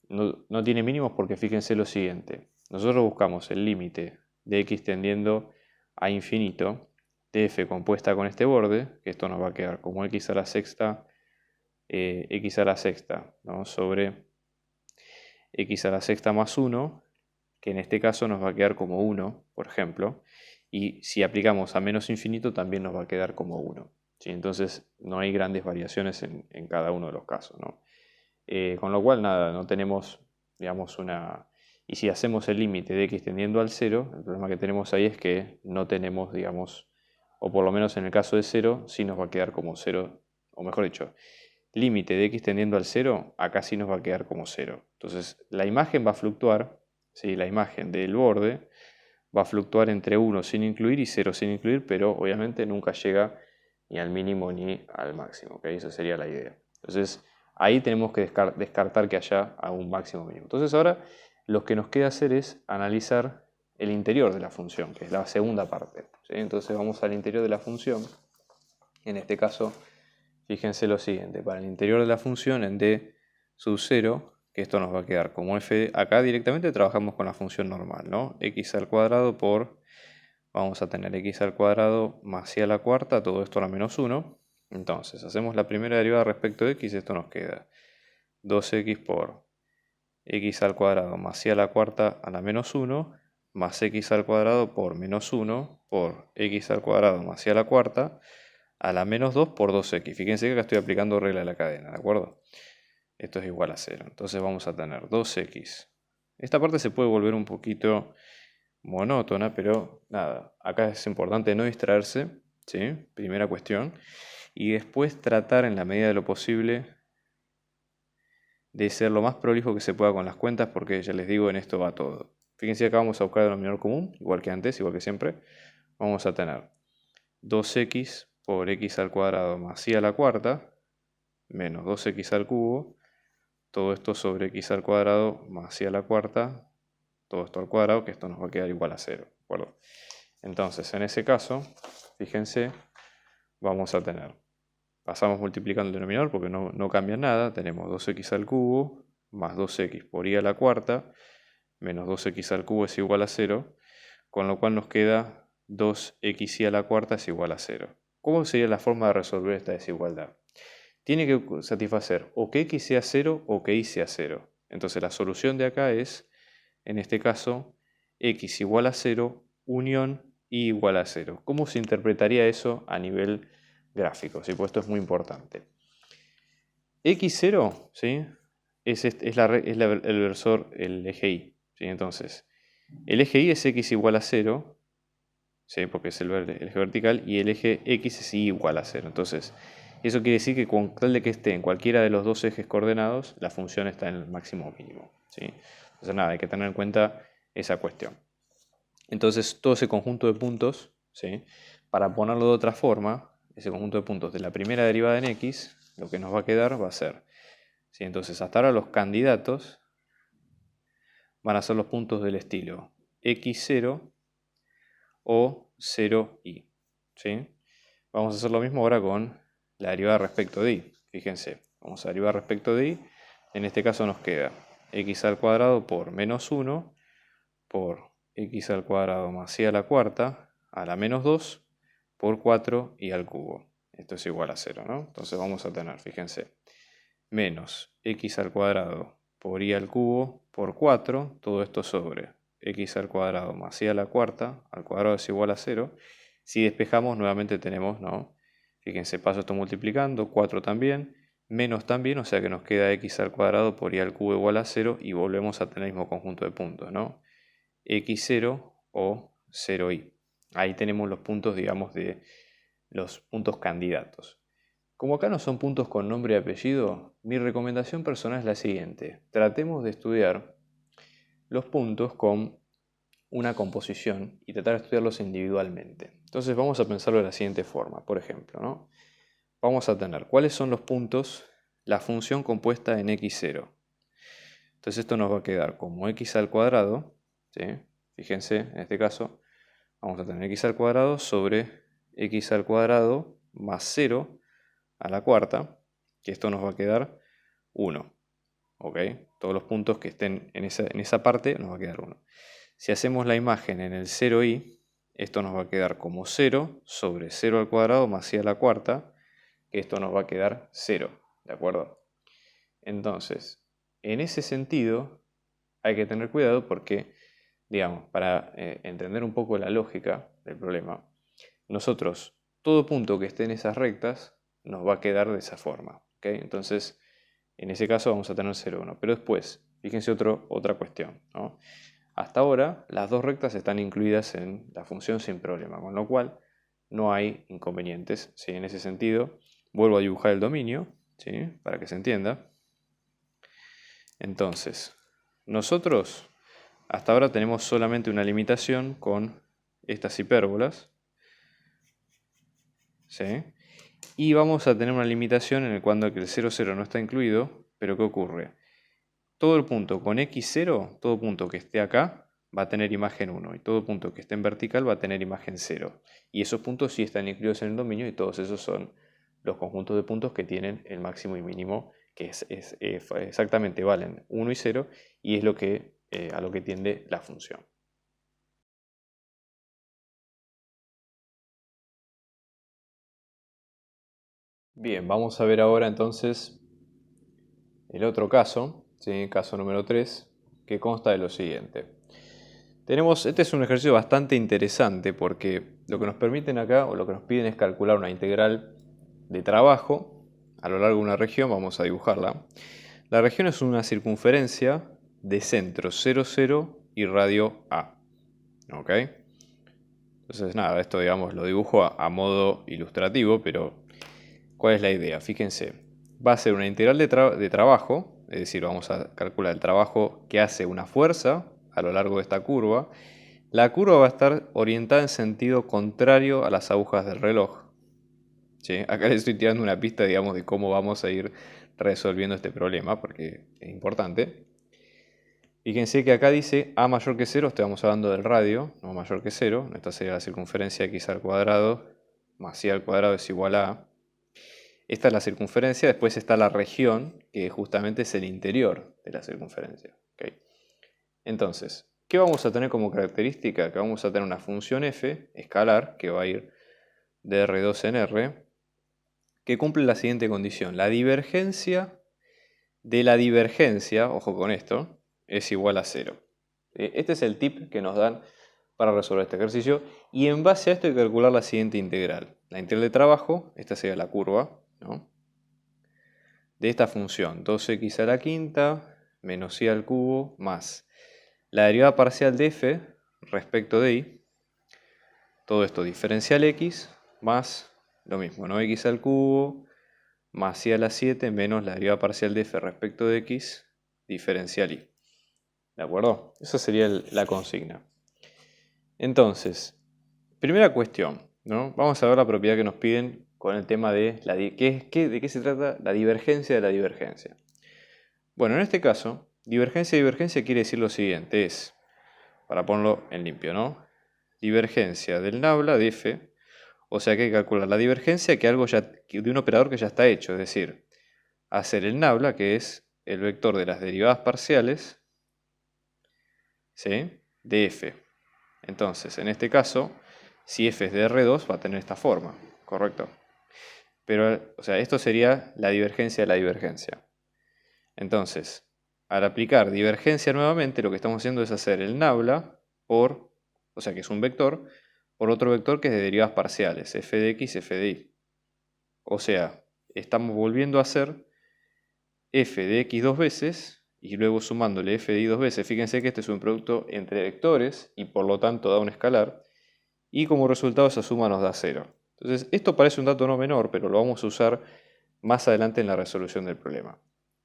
no tiene mínimos porque fíjense lo siguiente. Nosotros buscamos el límite de x tendiendo a infinito de f compuesta con este borde, que esto nos va a quedar como x a la sexta, ¿no? Sobre x a la sexta más 1, que en este caso nos va a quedar como 1, por ejemplo, y si aplicamos a menos infinito también nos va a quedar como 1. ¿Sí? Entonces no hay grandes variaciones en cada uno de los casos, ¿no? Con lo cual, nada, no tenemos, digamos, una... Y si hacemos el límite de x tendiendo al 0, el problema que tenemos ahí es que no tenemos, digamos, o por lo menos en el caso de 0, sí nos va a quedar como 0, o mejor dicho, límite de x tendiendo al 0, acá sí nos va a quedar como 0. Entonces, la imagen va a fluctuar, ¿sí? La imagen del borde va a fluctuar entre 1 sin incluir y 0 sin incluir, pero obviamente nunca llega ni al mínimo ni al máximo, ¿ok? Esa sería la idea. Entonces, ahí tenemos que descartar que haya un máximo mínimo. Entonces, ahora lo que nos queda hacer es analizar el interior de la función, que es la segunda parte, ¿sí? Entonces, vamos al interior de la función. En este caso, fíjense lo siguiente, para el interior de la función en d sub 0, que esto nos va a quedar como f, acá directamente trabajamos con la función normal, ¿no? X al cuadrado por, vamos a tener x al cuadrado más y a la cuarta, todo esto a la menos 1. Entonces, hacemos la primera derivada respecto de x, esto nos queda 2x por x al cuadrado más y a la cuarta a la menos 1, más x al cuadrado por menos 1 por x al cuadrado más y a la cuarta, a la menos 2 por 2x. Fíjense que acá estoy aplicando regla de la cadena, ¿de acuerdo? Esto es igual a 0. Entonces vamos a tener 2x. Esta parte se puede volver un poquito monótona, pero nada, acá es importante no distraerse, ¿sí? Primera cuestión. Y después tratar en la medida de lo posible de ser lo más prolijo que se pueda con las cuentas, porque ya les digo, en esto va todo. Fíjense que acá vamos a buscar el denominador común, igual que antes, igual que siempre. Vamos a tener 2x por x al cuadrado más y a la cuarta, menos 2x al cubo, todo esto sobre x al cuadrado más y a la cuarta, todo esto al cuadrado, que esto nos va a quedar igual a 0, ¿de acuerdo? Entonces, en ese caso, fíjense, vamos a tener, pasamos multiplicando el denominador porque no cambia nada, tenemos 2x al cubo más 2x por y a la cuarta, menos 2x al cubo es igual a 0, con lo cual nos queda 2x y a la cuarta es igual a 0. ¿Cómo sería la forma de resolver esta desigualdad? Tiene que satisfacer o que x sea 0 o que y sea 0. Entonces la solución de acá es, en este caso, x igual a 0, unión y igual a 0. ¿Cómo se interpretaría eso a nivel gráfico? ¿Sí? Pues esto es muy importante. x0, ¿sí? es el versor, el eje y. ¿Sí? Entonces, el eje y es x igual a 0, ¿sí? Porque es el eje vertical, y el eje x es y igual a 0. Entonces, eso quiere decir que con tal de que esté en cualquiera de los dos ejes coordenados, la función está en el máximo o mínimo, ¿sí? Entonces nada, hay que tener en cuenta esa cuestión. Entonces todo ese conjunto de puntos, ¿sí? Para ponerlo de otra forma, ese conjunto de puntos de la primera derivada en x, lo que nos va a quedar va a ser, ¿sí? Entonces hasta ahora los candidatos van a ser los puntos del estilo x0 o 0y, ¿sí? Vamos a hacer lo mismo ahora con la derivada respecto de y. Fíjense, vamos a derivar respecto de y. En este caso nos queda x al cuadrado por menos 1 por x al cuadrado más y a la cuarta a la menos 2 por 4 y al cubo. Esto es igual a 0, ¿no? Entonces vamos a tener, fíjense, menos x al cuadrado por y al cubo por 4, todo esto sobre x al cuadrado más y a la cuarta, al cuadrado es igual a 0. Si despejamos, nuevamente tenemos, ¿no? Fíjense, paso esto multiplicando, 4 también, menos también, o sea que nos queda x al cuadrado por y al cubo igual a 0 y volvemos a tener el mismo conjunto de puntos, ¿no? x0 o 0i. Ahí tenemos los puntos, digamos, de los puntos candidatos. Como acá no son puntos con nombre y apellido, mi recomendación personal es la siguiente. Tratemos de estudiar los puntos con una composición y tratar de estudiarlos individualmente. Entonces vamos a pensarlo de la siguiente forma. Por ejemplo, ¿no? Vamos a tener cuáles son los puntos, la función compuesta en x0. Entonces esto nos va a quedar como x al cuadrado, ¿sí? Fíjense, en este caso, vamos a tener x al cuadrado sobre x al cuadrado más 0 a la cuarta, que esto nos va a quedar 1. ¿Ok? Todos los puntos que estén en esa parte nos va a quedar 1. Si hacemos la imagen en el 0i, esto nos va a quedar como 0 sobre 0 al cuadrado más i a la cuarta, que esto nos va a quedar 0. ¿De acuerdo? Entonces, en ese sentido, hay que tener cuidado porque, digamos, para entender un poco la lógica del problema, nosotros, todo punto que esté en esas rectas, nos va a quedar de esa forma. ¿Okay? Entonces, en ese caso vamos a tener 0, 1. Pero después, fíjense otra cuestión, ¿no? Hasta ahora, las dos rectas están incluidas en la función sin problema, con lo cual no hay inconvenientes, ¿sí? En ese sentido, vuelvo a dibujar el dominio, ¿sí? Para que se entienda. Entonces, nosotros hasta ahora tenemos solamente una limitación con estas hipérbolas, ¿sí? Y vamos a tener una limitación en el cuando el 0, 0 no está incluido, pero ¿qué ocurre? Todo el punto con x0, todo punto que esté acá, va a tener imagen 1, y todo punto que esté en vertical va a tener imagen 0. Y esos puntos sí están incluidos en el dominio, y todos esos son los conjuntos de puntos que tienen el máximo y mínimo, que exactamente valen 1 y 0, y es a lo que tiende la función. Bien, vamos a ver ahora entonces el otro caso, ¿sí? Caso número 3, que consta de lo siguiente. Este es un ejercicio bastante interesante porque lo que nos permiten acá, o lo que nos piden, es calcular una integral de trabajo a lo largo de una región. Vamos a dibujarla. La región es una circunferencia de centro 0, 0 y radio A. ¿Ok? Entonces nada, esto digamos lo dibujo a modo ilustrativo, pero ¿cuál es la idea? Fíjense, va a ser una integral de trabajo, es decir, vamos a calcular el trabajo que hace una fuerza a lo largo de esta curva. La curva va a estar orientada en sentido contrario a las agujas del reloj. ¿Sí? Acá les estoy tirando una pista, digamos, de cómo vamos a ir resolviendo este problema, porque es importante. Fíjense que acá dice a mayor que 0, estamos hablando del radio, no mayor que 0. Esta sería la circunferencia x al cuadrado más y al cuadrado es igual a A. Esta es la circunferencia, después está la región, que justamente es el interior de la circunferencia. ¿Okay? Entonces, ¿qué vamos a tener como característica? Que vamos a tener una función f escalar, que va a ir de R2 en R, que cumple la siguiente condición. La divergencia de la divergencia, ojo con esto, es igual a 0. Este es el tip que nos dan para resolver este ejercicio, y en base a esto hay que calcular la siguiente integral. La integral de trabajo, esta sería la curva, ¿no? De esta función, 2x a la quinta menos y al cubo más la derivada parcial de f respecto de y, todo esto diferencial x más lo mismo, ¿no? X al cubo más y a la 7 menos la derivada parcial de f respecto de x diferencial y. ¿De acuerdo? Esa sería la consigna. Entonces, primera cuestión, ¿no? Vamos a ver la propiedad que nos piden con el tema de de qué se trata la divergencia de la divergencia. Bueno, en este caso, divergencia de divergencia quiere decir lo siguiente, es, para ponerlo en limpio, ¿no? Divergencia del nabla de f, o sea que hay que calcular la divergencia de un operador que ya está hecho, es decir, hacer el nabla, que es el vector de las derivadas parciales, ¿sí? De f. Entonces, en este caso, si f es de R2, va a tener esta forma, ¿correcto? Pero, o sea, esto sería la divergencia de la divergencia. Entonces, al aplicar divergencia nuevamente, lo que estamos haciendo es hacer el nabla o sea, que es un vector, por otro vector que es de derivadas parciales, f de x, f de y. O sea, estamos volviendo a hacer f de x dos veces y luego sumándole f de i dos veces, fíjense que este es un producto entre vectores y por lo tanto da un escalar, y como resultado esa suma nos da 0. Entonces esto parece un dato no menor, pero lo vamos a usar más adelante en la resolución del problema.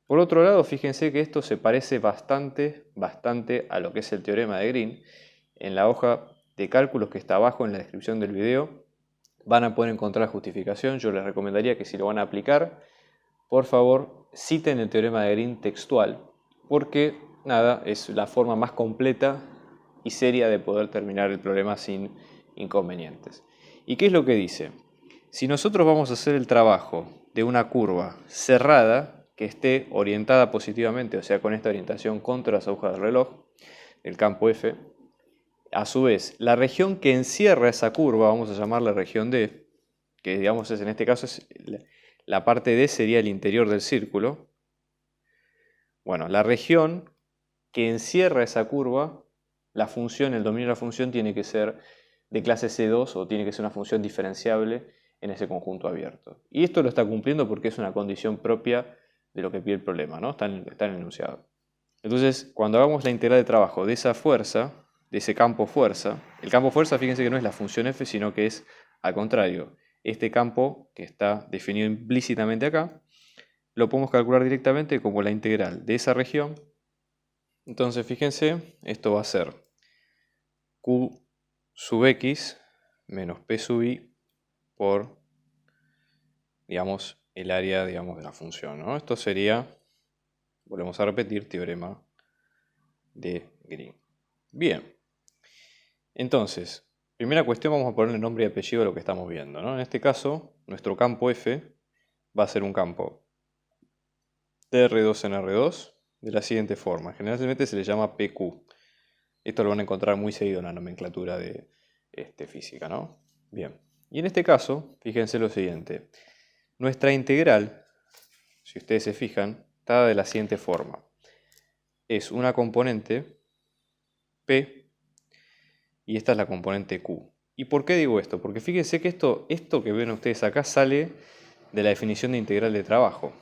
Por otro lado, fíjense que esto se parece bastante a lo que es el teorema de Green. En la hoja de cálculos que está abajo en la descripción del video van a poder encontrar justificación. Yo les recomendaría que si lo van a aplicar, por favor citen el teorema de Green textual, porque nada, es la forma más completa y seria de poder terminar el problema sin inconvenientes. ¿Y qué es lo que dice? Si nosotros vamos a hacer el trabajo de una curva cerrada que esté orientada positivamente, o sea, con esta orientación contra las agujas del reloj, el campo F, a su vez, la región que encierra esa curva, vamos a llamarla región D, que digamos en este caso es la parte D sería el interior del círculo. Bueno, la región que encierra esa curva, la función, el dominio de la función tiene que ser de clase C2 o tiene que ser una función diferenciable en ese conjunto abierto. Y esto lo está cumpliendo porque es una condición propia de lo que pide el problema, ¿no? Está en el enunciado. Entonces, cuando hagamos la integral de trabajo de esa fuerza, de ese campo fuerza, el campo fuerza, fíjense que no es la función f, sino que es, al contrario, este campo que está definido implícitamente acá, lo podemos calcular directamente como la integral de esa región. Entonces, fíjense, esto va a ser q sub x menos p sub i por, digamos, el área, digamos, de la función, ¿no? Esto sería, volvemos a repetir, teorema de Green. Bien. Entonces, primera cuestión, vamos a ponerle nombre y apellido a lo que estamos viendo, ¿no? En este caso, nuestro campo F va a ser un campo de R2 en R2 de la siguiente forma. Generalmente se le llama PQ. Esto lo van a encontrar muy seguido en la nomenclatura de física, ¿no? Bien. Y en este caso, fíjense lo siguiente. Nuestra integral, si ustedes se fijan, está de la siguiente forma. Es una componente P y esta es la componente Q. ¿Y por qué digo esto? Porque fíjense que esto que ven ustedes acá sale de la definición de integral de trabajo.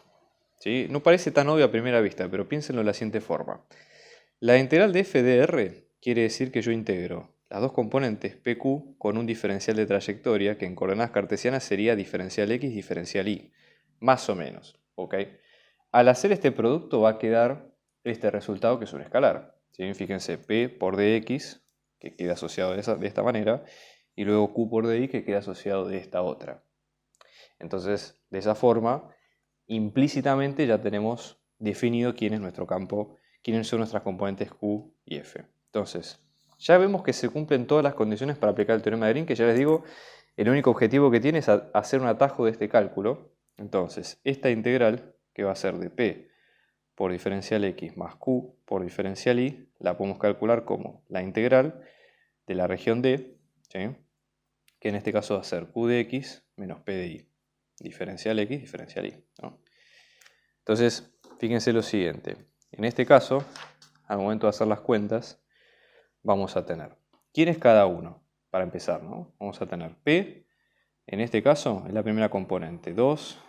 ¿Sí? No parece tan obvio a primera vista, pero piénsenlo de la siguiente forma. La integral de f de r quiere decir que yo integro las dos componentes PQ con un diferencial de trayectoria que en coordenadas cartesianas sería diferencial x diferencial y. Más o menos. ¿Ok? Al hacer este producto va a quedar este resultado que es un escalar. ¿Sí? Fíjense, P por dx que queda asociado de esta manera, y luego Q por DI que queda asociado de esta otra. Entonces, de esa forma, implícitamente ya tenemos definido quién es nuestro campo, quiénes son nuestras componentes Q y F. Entonces, ya vemos que se cumplen todas las condiciones para aplicar el teorema de Green, que ya les digo, el único objetivo que tiene es hacer un atajo de este cálculo. Entonces, esta integral, que va a ser de P por diferencial x más q por diferencial y, la podemos calcular como la integral de la región D, ¿sí? Que en este caso va a ser q de x menos p de y, diferencial x, diferencial y, ¿no? Entonces, fíjense lo siguiente, en este caso, al momento de hacer las cuentas, vamos a tener, ¿quién es cada uno? Para empezar, ¿no? Vamos a tener p, en este caso, es la primera componente, 2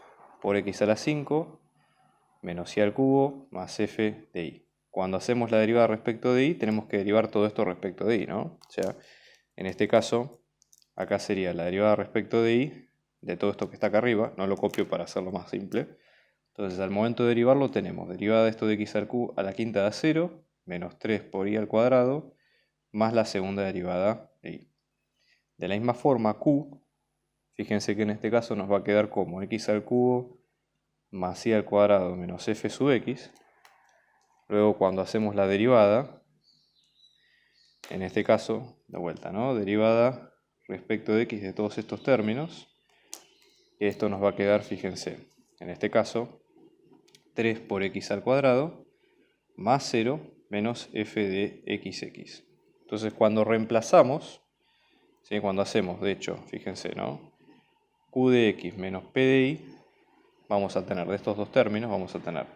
por x a la 5, menos y al cubo más f de y. Cuando hacemos la derivada respecto de y, tenemos que derivar todo esto respecto de y, ¿no? O sea, en este caso, acá sería la derivada respecto de y, de todo esto que está acá arriba, no lo copio para hacerlo más simple. Entonces, al momento de derivarlo, tenemos derivada de esto de x al cubo a la quinta da 0, menos 3 por y al cuadrado, más la segunda derivada de y. De la misma forma, q, fíjense que en este caso nos va a quedar como x al cubo más y al cuadrado menos f sub x. Luego cuando hacemos la derivada, en este caso, de vuelta, ¿no? Derivada respecto de x de todos estos términos. Esto nos va a quedar, fíjense, en este caso, 3 por x al cuadrado más 0 menos f de xx. Entonces cuando reemplazamos, ¿sí? Cuando hacemos, de hecho, fíjense, ¿no? q de x menos p de y, vamos a tener de estos dos términos, vamos a tener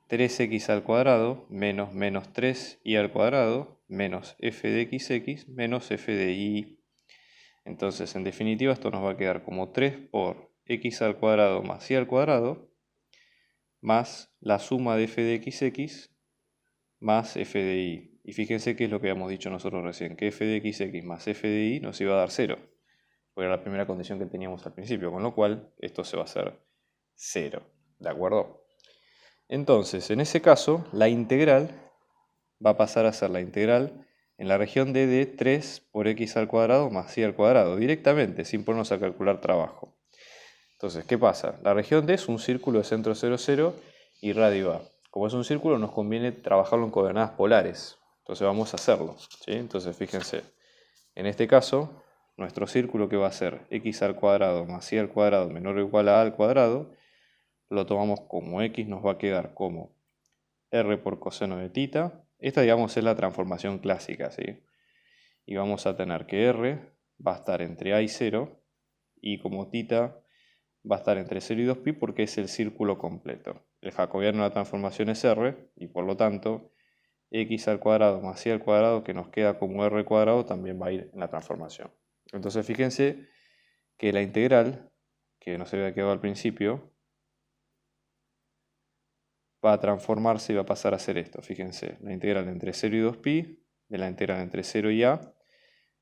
3x al cuadrado menos menos 3y al cuadrado menos f de xx menos f de y. Entonces, en definitiva, esto nos va a quedar como 3 por x al cuadrado más y al cuadrado más la suma de f de xx más f de y. Y fíjense qué es lo que habíamos dicho nosotros recién, que f de x más f de y nos iba a dar 0. Porque era la primera condición que teníamos al principio, con lo cual esto se va a hacer 0. ¿De acuerdo? Entonces, en ese caso, la integral va a pasar a ser la integral en la región de 3 por x al cuadrado más y al cuadrado, directamente, sin ponernos a calcular trabajo. Entonces, ¿qué pasa? La región D es un círculo de centro 0, 0 y radio A. Como es un círculo, nos conviene trabajarlo en coordenadas polares. Entonces vamos a hacerlo, ¿sí? Entonces, fíjense, en este caso, nuestro círculo que va a ser x al cuadrado más y al cuadrado menor o igual a al cuadrado, lo tomamos como x, nos va a quedar como r por coseno de tita. Esta, digamos, es la transformación clásica, ¿sí? Y vamos a tener que r va a estar entre a y 0, y como tita va a estar entre 0 y 2pi porque es el círculo completo. El jacobiano de la transformación es r, y por lo tanto, x al cuadrado más y al cuadrado, que nos queda como r cuadrado, también va a ir en la transformación. Entonces, fíjense que la integral, que nos había quedado al principio, va a transformarse y va a pasar a ser esto. Fíjense, la integral entre 0 y 2pi, de la integral entre 0 y a,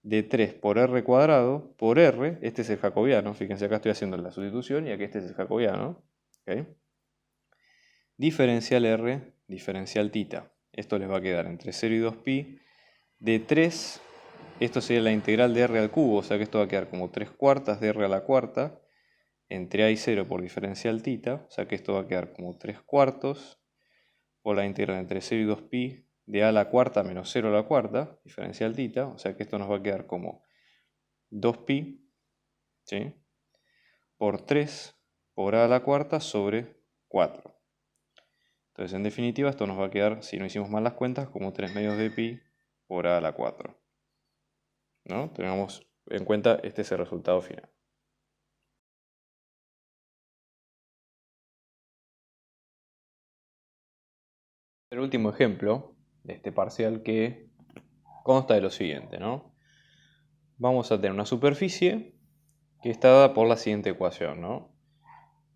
de 3 por r cuadrado, por r, este es el jacobiano, fíjense acá estoy haciendo la sustitución y aquí este es el jacobiano, ¿okay? Diferencial r, diferencial tita. Esto les va a quedar entre 0 y 2pi, de 3, esto sería la integral de r al cubo, o sea que esto va a quedar como 3 cuartas de r a la cuarta, entre a y 0 por diferencial tita, o sea que esto va a quedar como 3 cuartos, por la integral entre 0 y 2pi de a a la cuarta menos 0 a la cuarta, diferencial tita, o sea que esto nos va a quedar como 2pi, ¿sí?, por 3 por a la cuarta sobre 4. Entonces, en definitiva, esto nos va a quedar, si no hicimos mal las cuentas, como 3 medios de pi por a la 4. ¿No? Tengamos en cuenta, este es el resultado final. El último ejemplo de este parcial que consta de lo siguiente, ¿no? Vamos a tener una superficie que está dada por la siguiente ecuación, ¿no?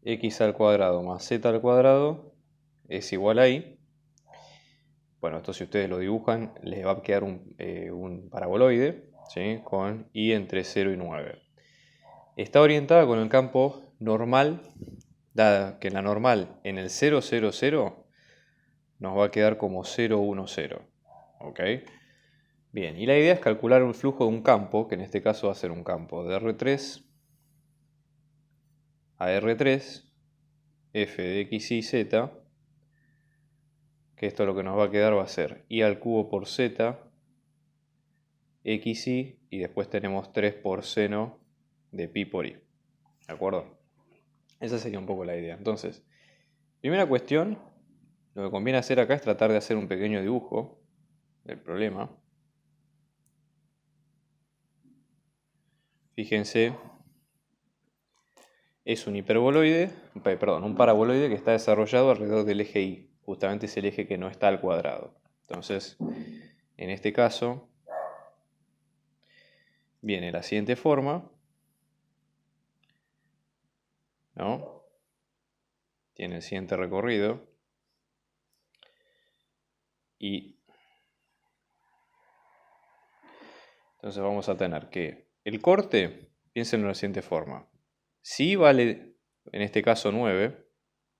X al cuadrado más z al cuadrado es igual a y. Bueno, esto si ustedes lo dibujan, les va a quedar un paraboloide, ¿sí?, con y entre 0 y 9. Está orientada con el campo normal, dada que la normal en el 0, 0, 0 nos va a quedar como 0, 1, 0. ¿Ok? Bien, y la idea es calcular un flujo de un campo, que en este caso va a ser un campo de R3 a R3, f de x, y, z, que esto lo que nos va a quedar va a ser y al cubo por z, xy, y después tenemos 3 por seno de pi por i. ¿De acuerdo? Esa sería un poco la idea. Entonces, primera cuestión, lo que conviene hacer acá es tratar de hacer un pequeño dibujo del problema. Fíjense, es un hiperboloide, perdón, un paraboloide que está desarrollado alrededor del eje y. Justamente es el eje que no está al cuadrado. Entonces, en este caso, viene la siguiente forma, ¿no? Tiene el siguiente recorrido. Y entonces vamos a tener que el corte, piénsenlo de la siguiente forma. Si vale, en este caso 9,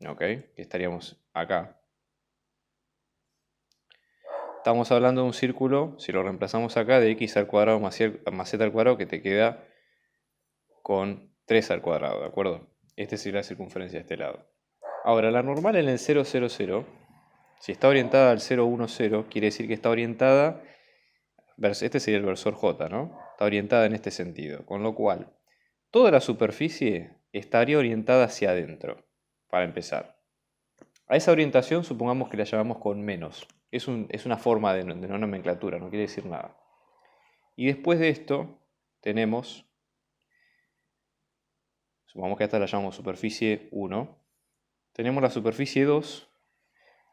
¿ok?, que estaríamos acá. Estamos hablando de un círculo, si lo reemplazamos acá, de x al cuadrado más z al cuadrado, que te queda con 3 al cuadrado, ¿de acuerdo? Esta sería la circunferencia de este lado. Ahora, la normal en el 0, 0, 0, si está orientada al 0, 1, 0, quiere decir que está orientada, este sería el versor J, ¿no? Está orientada en este sentido, con lo cual toda la superficie estaría orientada hacia adentro, para empezar. A esa orientación supongamos que la llamamos con menos. Es una forma de no nomenclatura, no quiere decir nada. Y después de esto tenemos, supongamos que a esta la llamamos superficie 1. Tenemos la superficie 2.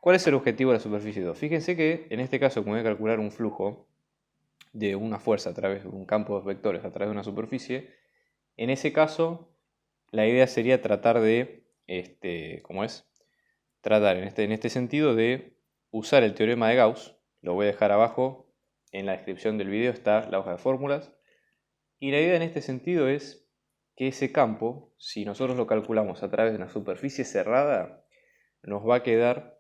¿Cuál es el objetivo de la superficie 2? Fíjense que en este caso, como voy a calcular un flujo de una fuerza a través de un campo de vectores a través de una superficie, en ese caso la idea sería tratar de, ¿cómo es? Tratar en este sentido de usar el teorema de Gauss. Lo voy a dejar abajo, en la descripción del video está la hoja de fórmulas. Y la idea en este sentido es que ese campo, si nosotros lo calculamos a través de una superficie cerrada, nos va a quedar,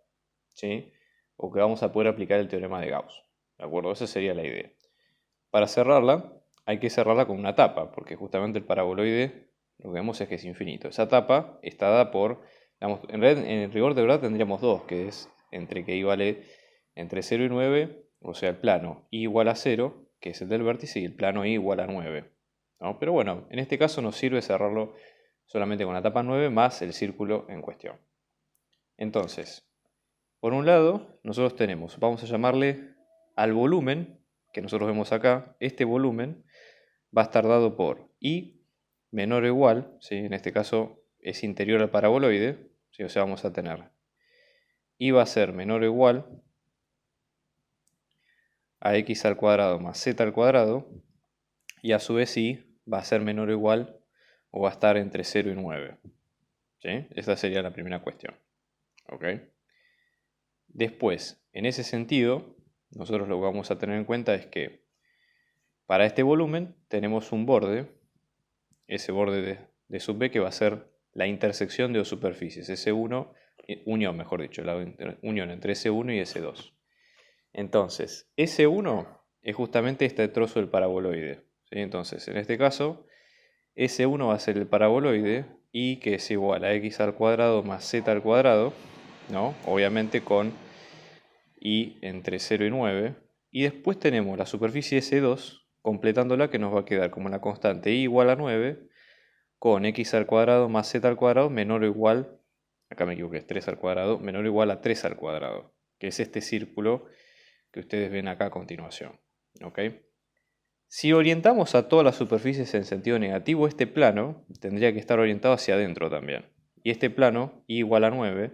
¿sí? O que vamos a poder aplicar el teorema de Gauss. ¿De acuerdo? Esa sería la idea. Para cerrarla, hay que cerrarla con una tapa, porque justamente el paraboloide lo que vemos es que es infinito. Esa tapa está dada por, digamos, en rigor de verdad tendríamos dos, que es entre que y vale entre 0 y 9, o sea, el plano y igual a 0, que es el del vértice, y el plano y igual a 9. ¿No? Pero bueno, en este caso nos sirve cerrarlo solamente con la tapa 9 más el círculo en cuestión. Entonces, por un lado, nosotros tenemos, vamos a llamarle al volumen, que nosotros vemos acá, este volumen va a estar dado por I menor o igual, ¿sí? En este caso es interior al paraboloide, ¿sí? O sea, vamos a tener I va a ser menor o igual a x al cuadrado más z al cuadrado, y a su vez I va a ser menor o igual o va a estar entre 0 y 9. ¿Sí? Esa sería la primera cuestión. ¿Ok? Después, en ese sentido, nosotros lo que vamos a tener en cuenta es que para este volumen tenemos un borde, ese borde de sub B que va a ser la intersección de dos superficies, S1, unión mejor dicho, la unión entre S1 y S2. Entonces, S1 es justamente este trozo del paraboloide, ¿sí? Entonces, en este caso, S1 va a ser el paraboloide y que es igual a x al cuadrado más z al cuadrado, ¿no? Obviamente con y entre 0 y 9. Y después tenemos la superficie S2, completándola, que nos va a quedar como la constante y igual a 9, con x al cuadrado más z al cuadrado menor o igual, acá me equivoqué, es 3 al cuadrado, menor o igual a 3 al cuadrado, que es este círculo que ustedes ven acá a continuación. ¿Ok? Si orientamos a todas las superficies en sentido negativo, este plano tendría que estar orientado hacia adentro también. Y este plano, y igual a 9,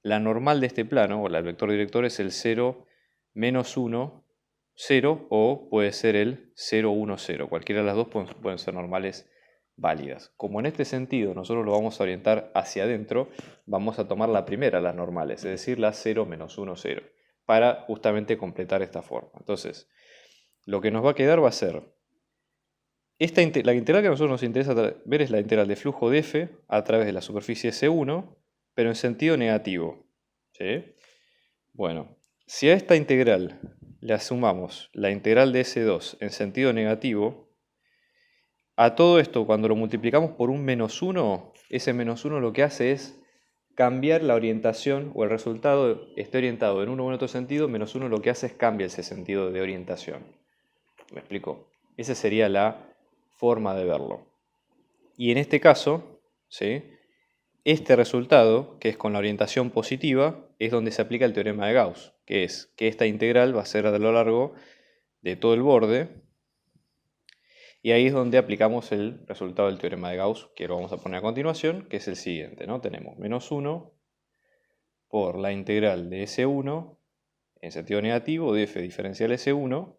la normal de este plano, o el vector director, es el 0, menos 1, 0, o puede ser el 0, 1, 0. Cualquiera de las dos pueden ser normales válidas. Como en este sentido nosotros lo vamos a orientar hacia adentro, vamos a tomar la primera, las normales, es decir, la 0, menos 1, 0, para justamente completar esta forma. Entonces, lo que nos va a quedar va a ser, la integral que a nosotros nos interesa ver es la integral de flujo de f a través de la superficie S1, pero en sentido negativo. ¿Sí? Bueno, si a esta integral le sumamos la integral de S2 en sentido negativo, a todo esto cuando lo multiplicamos por un menos 1, ese menos 1 lo que hace es cambiar la orientación, o el resultado esté orientado en uno o en otro sentido, menos 1 lo que hace es cambiar ese sentido de orientación. ¿Me explico? Esa sería la forma de verlo. Y en este caso, ¿sí? Este resultado, que es con la orientación positiva, es donde se aplica el teorema de Gauss, que es que esta integral va a ser a lo largo de todo el borde, y ahí es donde aplicamos el resultado del teorema de Gauss, que lo vamos a poner a continuación, que es el siguiente, ¿no? Tenemos menos 1 por la integral de S1 en sentido negativo de f diferencial S1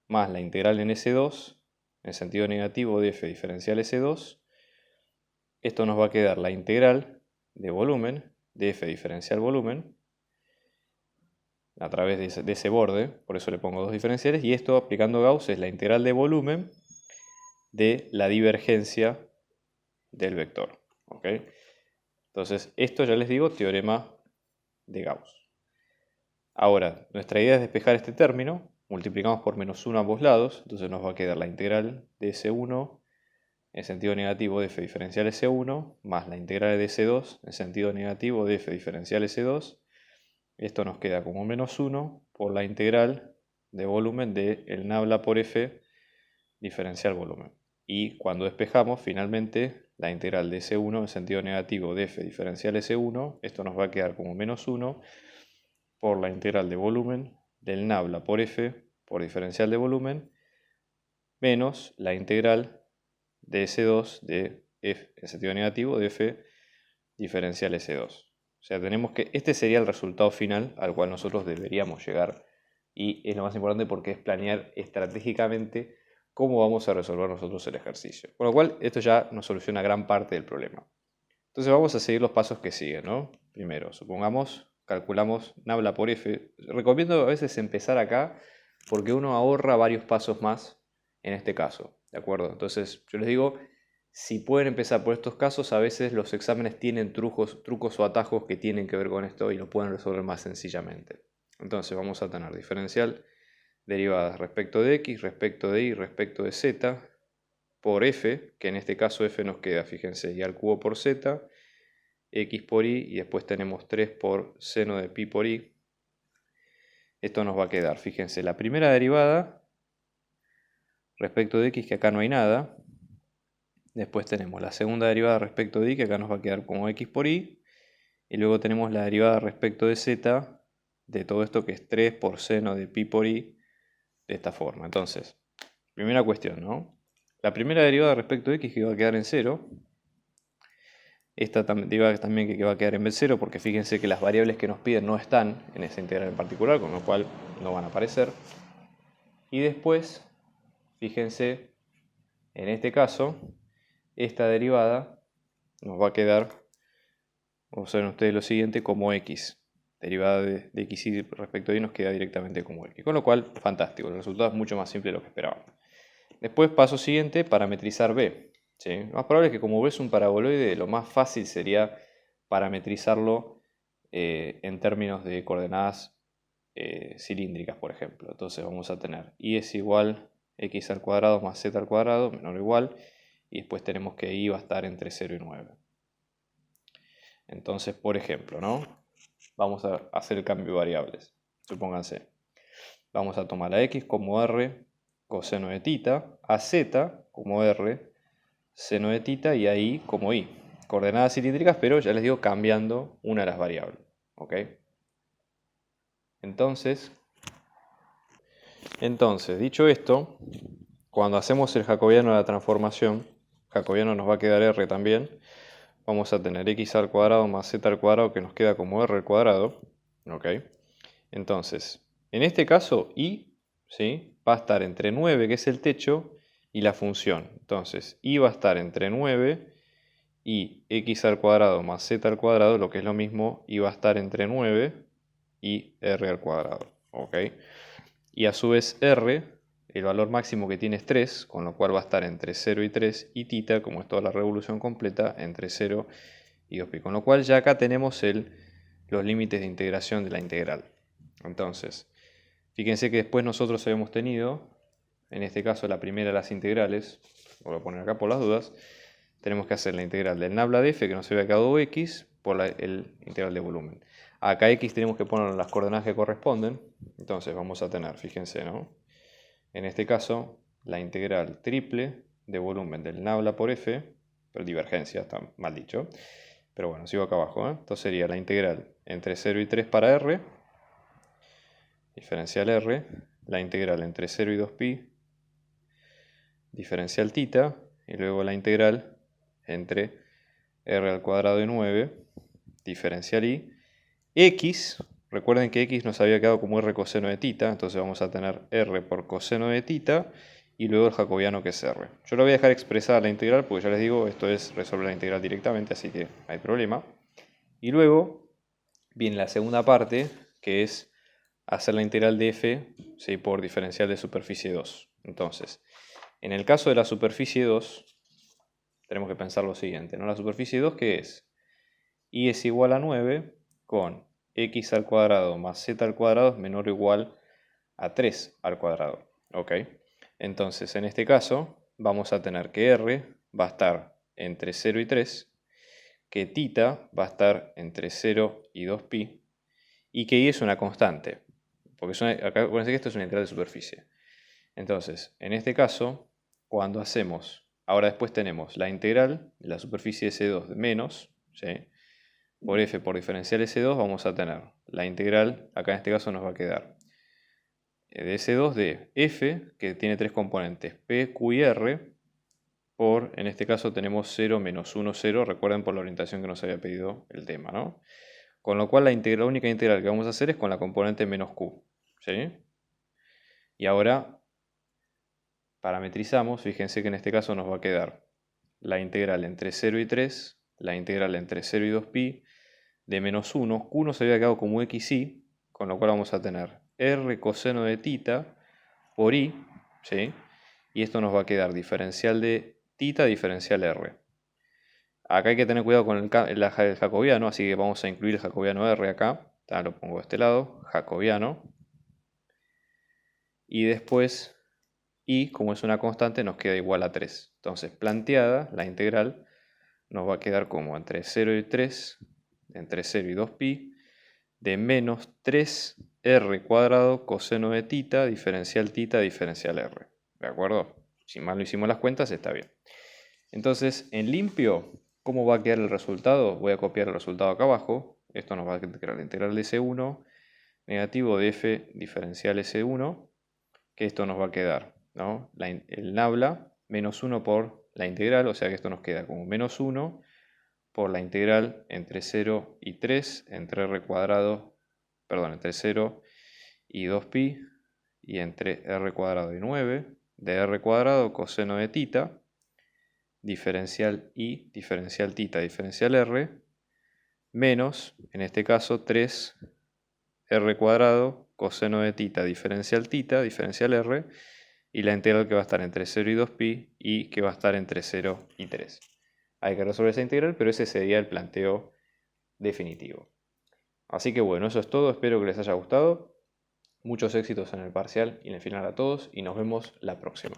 más la integral en S2 en sentido negativo de f diferencial S2. Esto nos va a quedar la integral de volumen de f diferencial volumen a través de ese borde, por eso le pongo dos diferenciales, y esto aplicando Gauss es la integral de volumen de la divergencia del vector. ¿Ok? Entonces, esto ya les digo, teorema de Gauss. Ahora, nuestra idea es despejar este término, multiplicamos por menos 1 a ambos lados, entonces nos va a quedar la integral de S1 en sentido negativo de f diferencial S1 más la integral de S2 en sentido negativo de f diferencial S2. Esto nos queda como menos 1 por la integral de volumen de el nabla por f diferencial volumen. Y cuando despejamos, finalmente, la integral de S1 en sentido negativo de f diferencial S1, esto nos va a quedar como menos 1 por la integral de volumen del nabla por f por diferencial de volumen menos la integral de S2 de f en sentido negativo de f diferencial S2. O sea, tenemos que, este sería el resultado final al cual nosotros deberíamos llegar, y es lo más importante porque es planear estratégicamente cómo vamos a resolver nosotros el ejercicio. Con lo cual, esto ya nos soluciona gran parte del problema. Entonces vamos a seguir los pasos que siguen, ¿no? Primero, supongamos calculamos nabla por f. Recomiendo a veces empezar acá porque uno ahorra varios pasos más en este caso, ¿de acuerdo? Entonces yo les digo, si pueden empezar por estos casos, a veces los exámenes tienen trucos o atajos que tienen que ver con esto y lo pueden resolver más sencillamente. Entonces vamos a tener diferencial derivadas respecto de x, respecto de y, respecto de z, por f, que en este caso f nos queda, fíjense, y al cubo por z, x por y, y después tenemos 3 por seno de pi por y. Esto nos va a quedar, fíjense, la primera derivada respecto de x, que acá no hay nada. Después tenemos la segunda derivada respecto de y, que acá nos va a quedar como x por y. Y luego tenemos la derivada respecto de z, de todo esto que es 3 por seno de pi por y, de esta forma. Entonces, primera cuestión, ¿no? La primera derivada respecto de x que va a quedar en 0. Esta derivada también que va a quedar en B0, porque fíjense que las variables que nos piden no están en esa integral en particular, con lo cual no van a aparecer. Y después, fíjense, en este caso, esta derivada nos va a quedar, observen ustedes lo siguiente, como x. Derivada de x y respecto a y nos queda directamente como x. Con lo cual, fantástico, el resultado es mucho más simple de lo que esperábamos. Después, paso siguiente, parametrizar b. ¿Sí? Lo más probable es que como b es un paraboloide, lo más fácil sería parametrizarlo en términos de coordenadas cilíndricas, por ejemplo. Entonces vamos a tener y es igual x al cuadrado más z al cuadrado menor o igual, y después tenemos que y va a estar entre 0 y 9. Entonces, por ejemplo, ¿no? Vamos a hacer el cambio de variables. Supónganse, vamos a tomar a x como r coseno de tita, a z como r seno de tita y a y como y. Coordenadas cilíndricas, pero ya les digo cambiando una de las variables. ¿Ok? Entonces, dicho esto, cuando hacemos el jacobiano de la transformación, jacobiano nos va a quedar r también, vamos a tener x al cuadrado más z al cuadrado que nos queda como r al cuadrado. ¿Ok? Entonces, en este caso y, ¿sí?, va a estar entre 9, que es el techo, y la función. Entonces, y va a estar entre 9 y x al cuadrado más z al cuadrado, lo que es lo mismo, y va a estar entre 9 y r al cuadrado. ¿Ok? Y a su vez r, el valor máximo que tiene es 3, con lo cual va a estar entre 0 y 3, y tita, como es toda la revolución completa, entre 0 y 2pi. Con lo cual ya acá tenemos los límites de integración de la integral. Entonces, fíjense que después nosotros habíamos tenido, en este caso la primera de las integrales, lo voy a poner acá por las dudas, tenemos que hacer la integral del nabla de f, que nos había quedado x, por el integral de volumen. Acá x tenemos que poner las coordenadas que corresponden, entonces vamos a tener, fíjense, ¿no?, en este caso, la integral triple de volumen del nabla por f, pero divergencia, está mal dicho, pero bueno, sigo acá abajo, ¿eh? Entonces sería la integral entre 0 y 3 para r, diferencial r, la integral entre 0 y 2pi, diferencial tita, y luego la integral entre r al cuadrado de 9, diferencial y, x, recuerden que x nos había quedado como r coseno de tita, entonces vamos a tener r por coseno de tita, y luego el jacobiano que es r. Yo lo voy a dejar expresada la integral, porque ya les digo, esto es resolver la integral directamente, así que no hay problema. Y luego viene la segunda parte, que es hacer la integral de f, ¿sí?, por diferencial de superficie 2. Entonces, en el caso de la superficie 2, tenemos que pensar lo siguiente, ¿no? La superficie 2, ¿qué es? Y es igual a 9 con x al cuadrado más z al cuadrado es menor o igual a 3 al cuadrado. ¿Ok? Entonces, en este caso, vamos a tener que r va a estar entre 0 y 3, que tita va a estar entre 0 y 2pi, y que y es una constante, porque acá acuérdense que esto es una integral de superficie. Entonces, en este caso, cuando hacemos, ahora después tenemos la integral de la superficie S2 de menos, ¿sí?, por f por diferencial S2, vamos a tener la integral, acá en este caso nos va a quedar de S2 de f, que tiene tres componentes, p, q y r, por, en este caso tenemos 0, menos 1, 0, recuerden por la orientación que nos había pedido el tema, ¿no? Con lo cual la única integral que vamos a hacer es con la componente menos q, ¿sí? Y ahora parametrizamos, fíjense que en este caso nos va a quedar la integral entre 0 y 3, la integral entre 0 y 2pi, de menos 1, Q nos había quedado como XY, con lo cual vamos a tener R coseno de θ por I, ¿sí? Y esto nos va a quedar diferencial de θ, diferencial R. Acá hay que tener cuidado con el jacobiano, así que vamos a incluir el jacobiano R acá. Lo pongo de este lado, jacobiano. Y después I, como es una constante, nos queda igual a 3. Entonces, planteada, la integral nos va a quedar como entre 0 y 3, entre 0 y 2pi, de menos 3r cuadrado coseno de θ, diferencial R. ¿De acuerdo? Si mal no hicimos las cuentas, está bien. Entonces, en limpio, ¿cómo va a quedar el resultado? Voy a copiar el resultado acá abajo. Esto nos va a quedar la integral de S1 negativo de f diferencial S1, que esto nos va a quedar, ¿no? El nabla menos 1 por la integral, o sea que esto nos queda como menos 1 por la integral entre 0 y 3, entre r cuadrado, perdón, entre 0 y 2pi, y entre r cuadrado y 9, de r cuadrado coseno de θ, diferencial I, diferencial θ, diferencial R, menos, en este caso, 3r cuadrado coseno de θ, diferencial R, y la integral que va a estar entre 0 y 2pi y que va a estar entre 0 y 3. Hay que resolver esa integral, pero ese sería el planteo definitivo. Así que bueno, eso es todo, espero que les haya gustado. Muchos éxitos en el parcial y en el final a todos y nos vemos la próxima.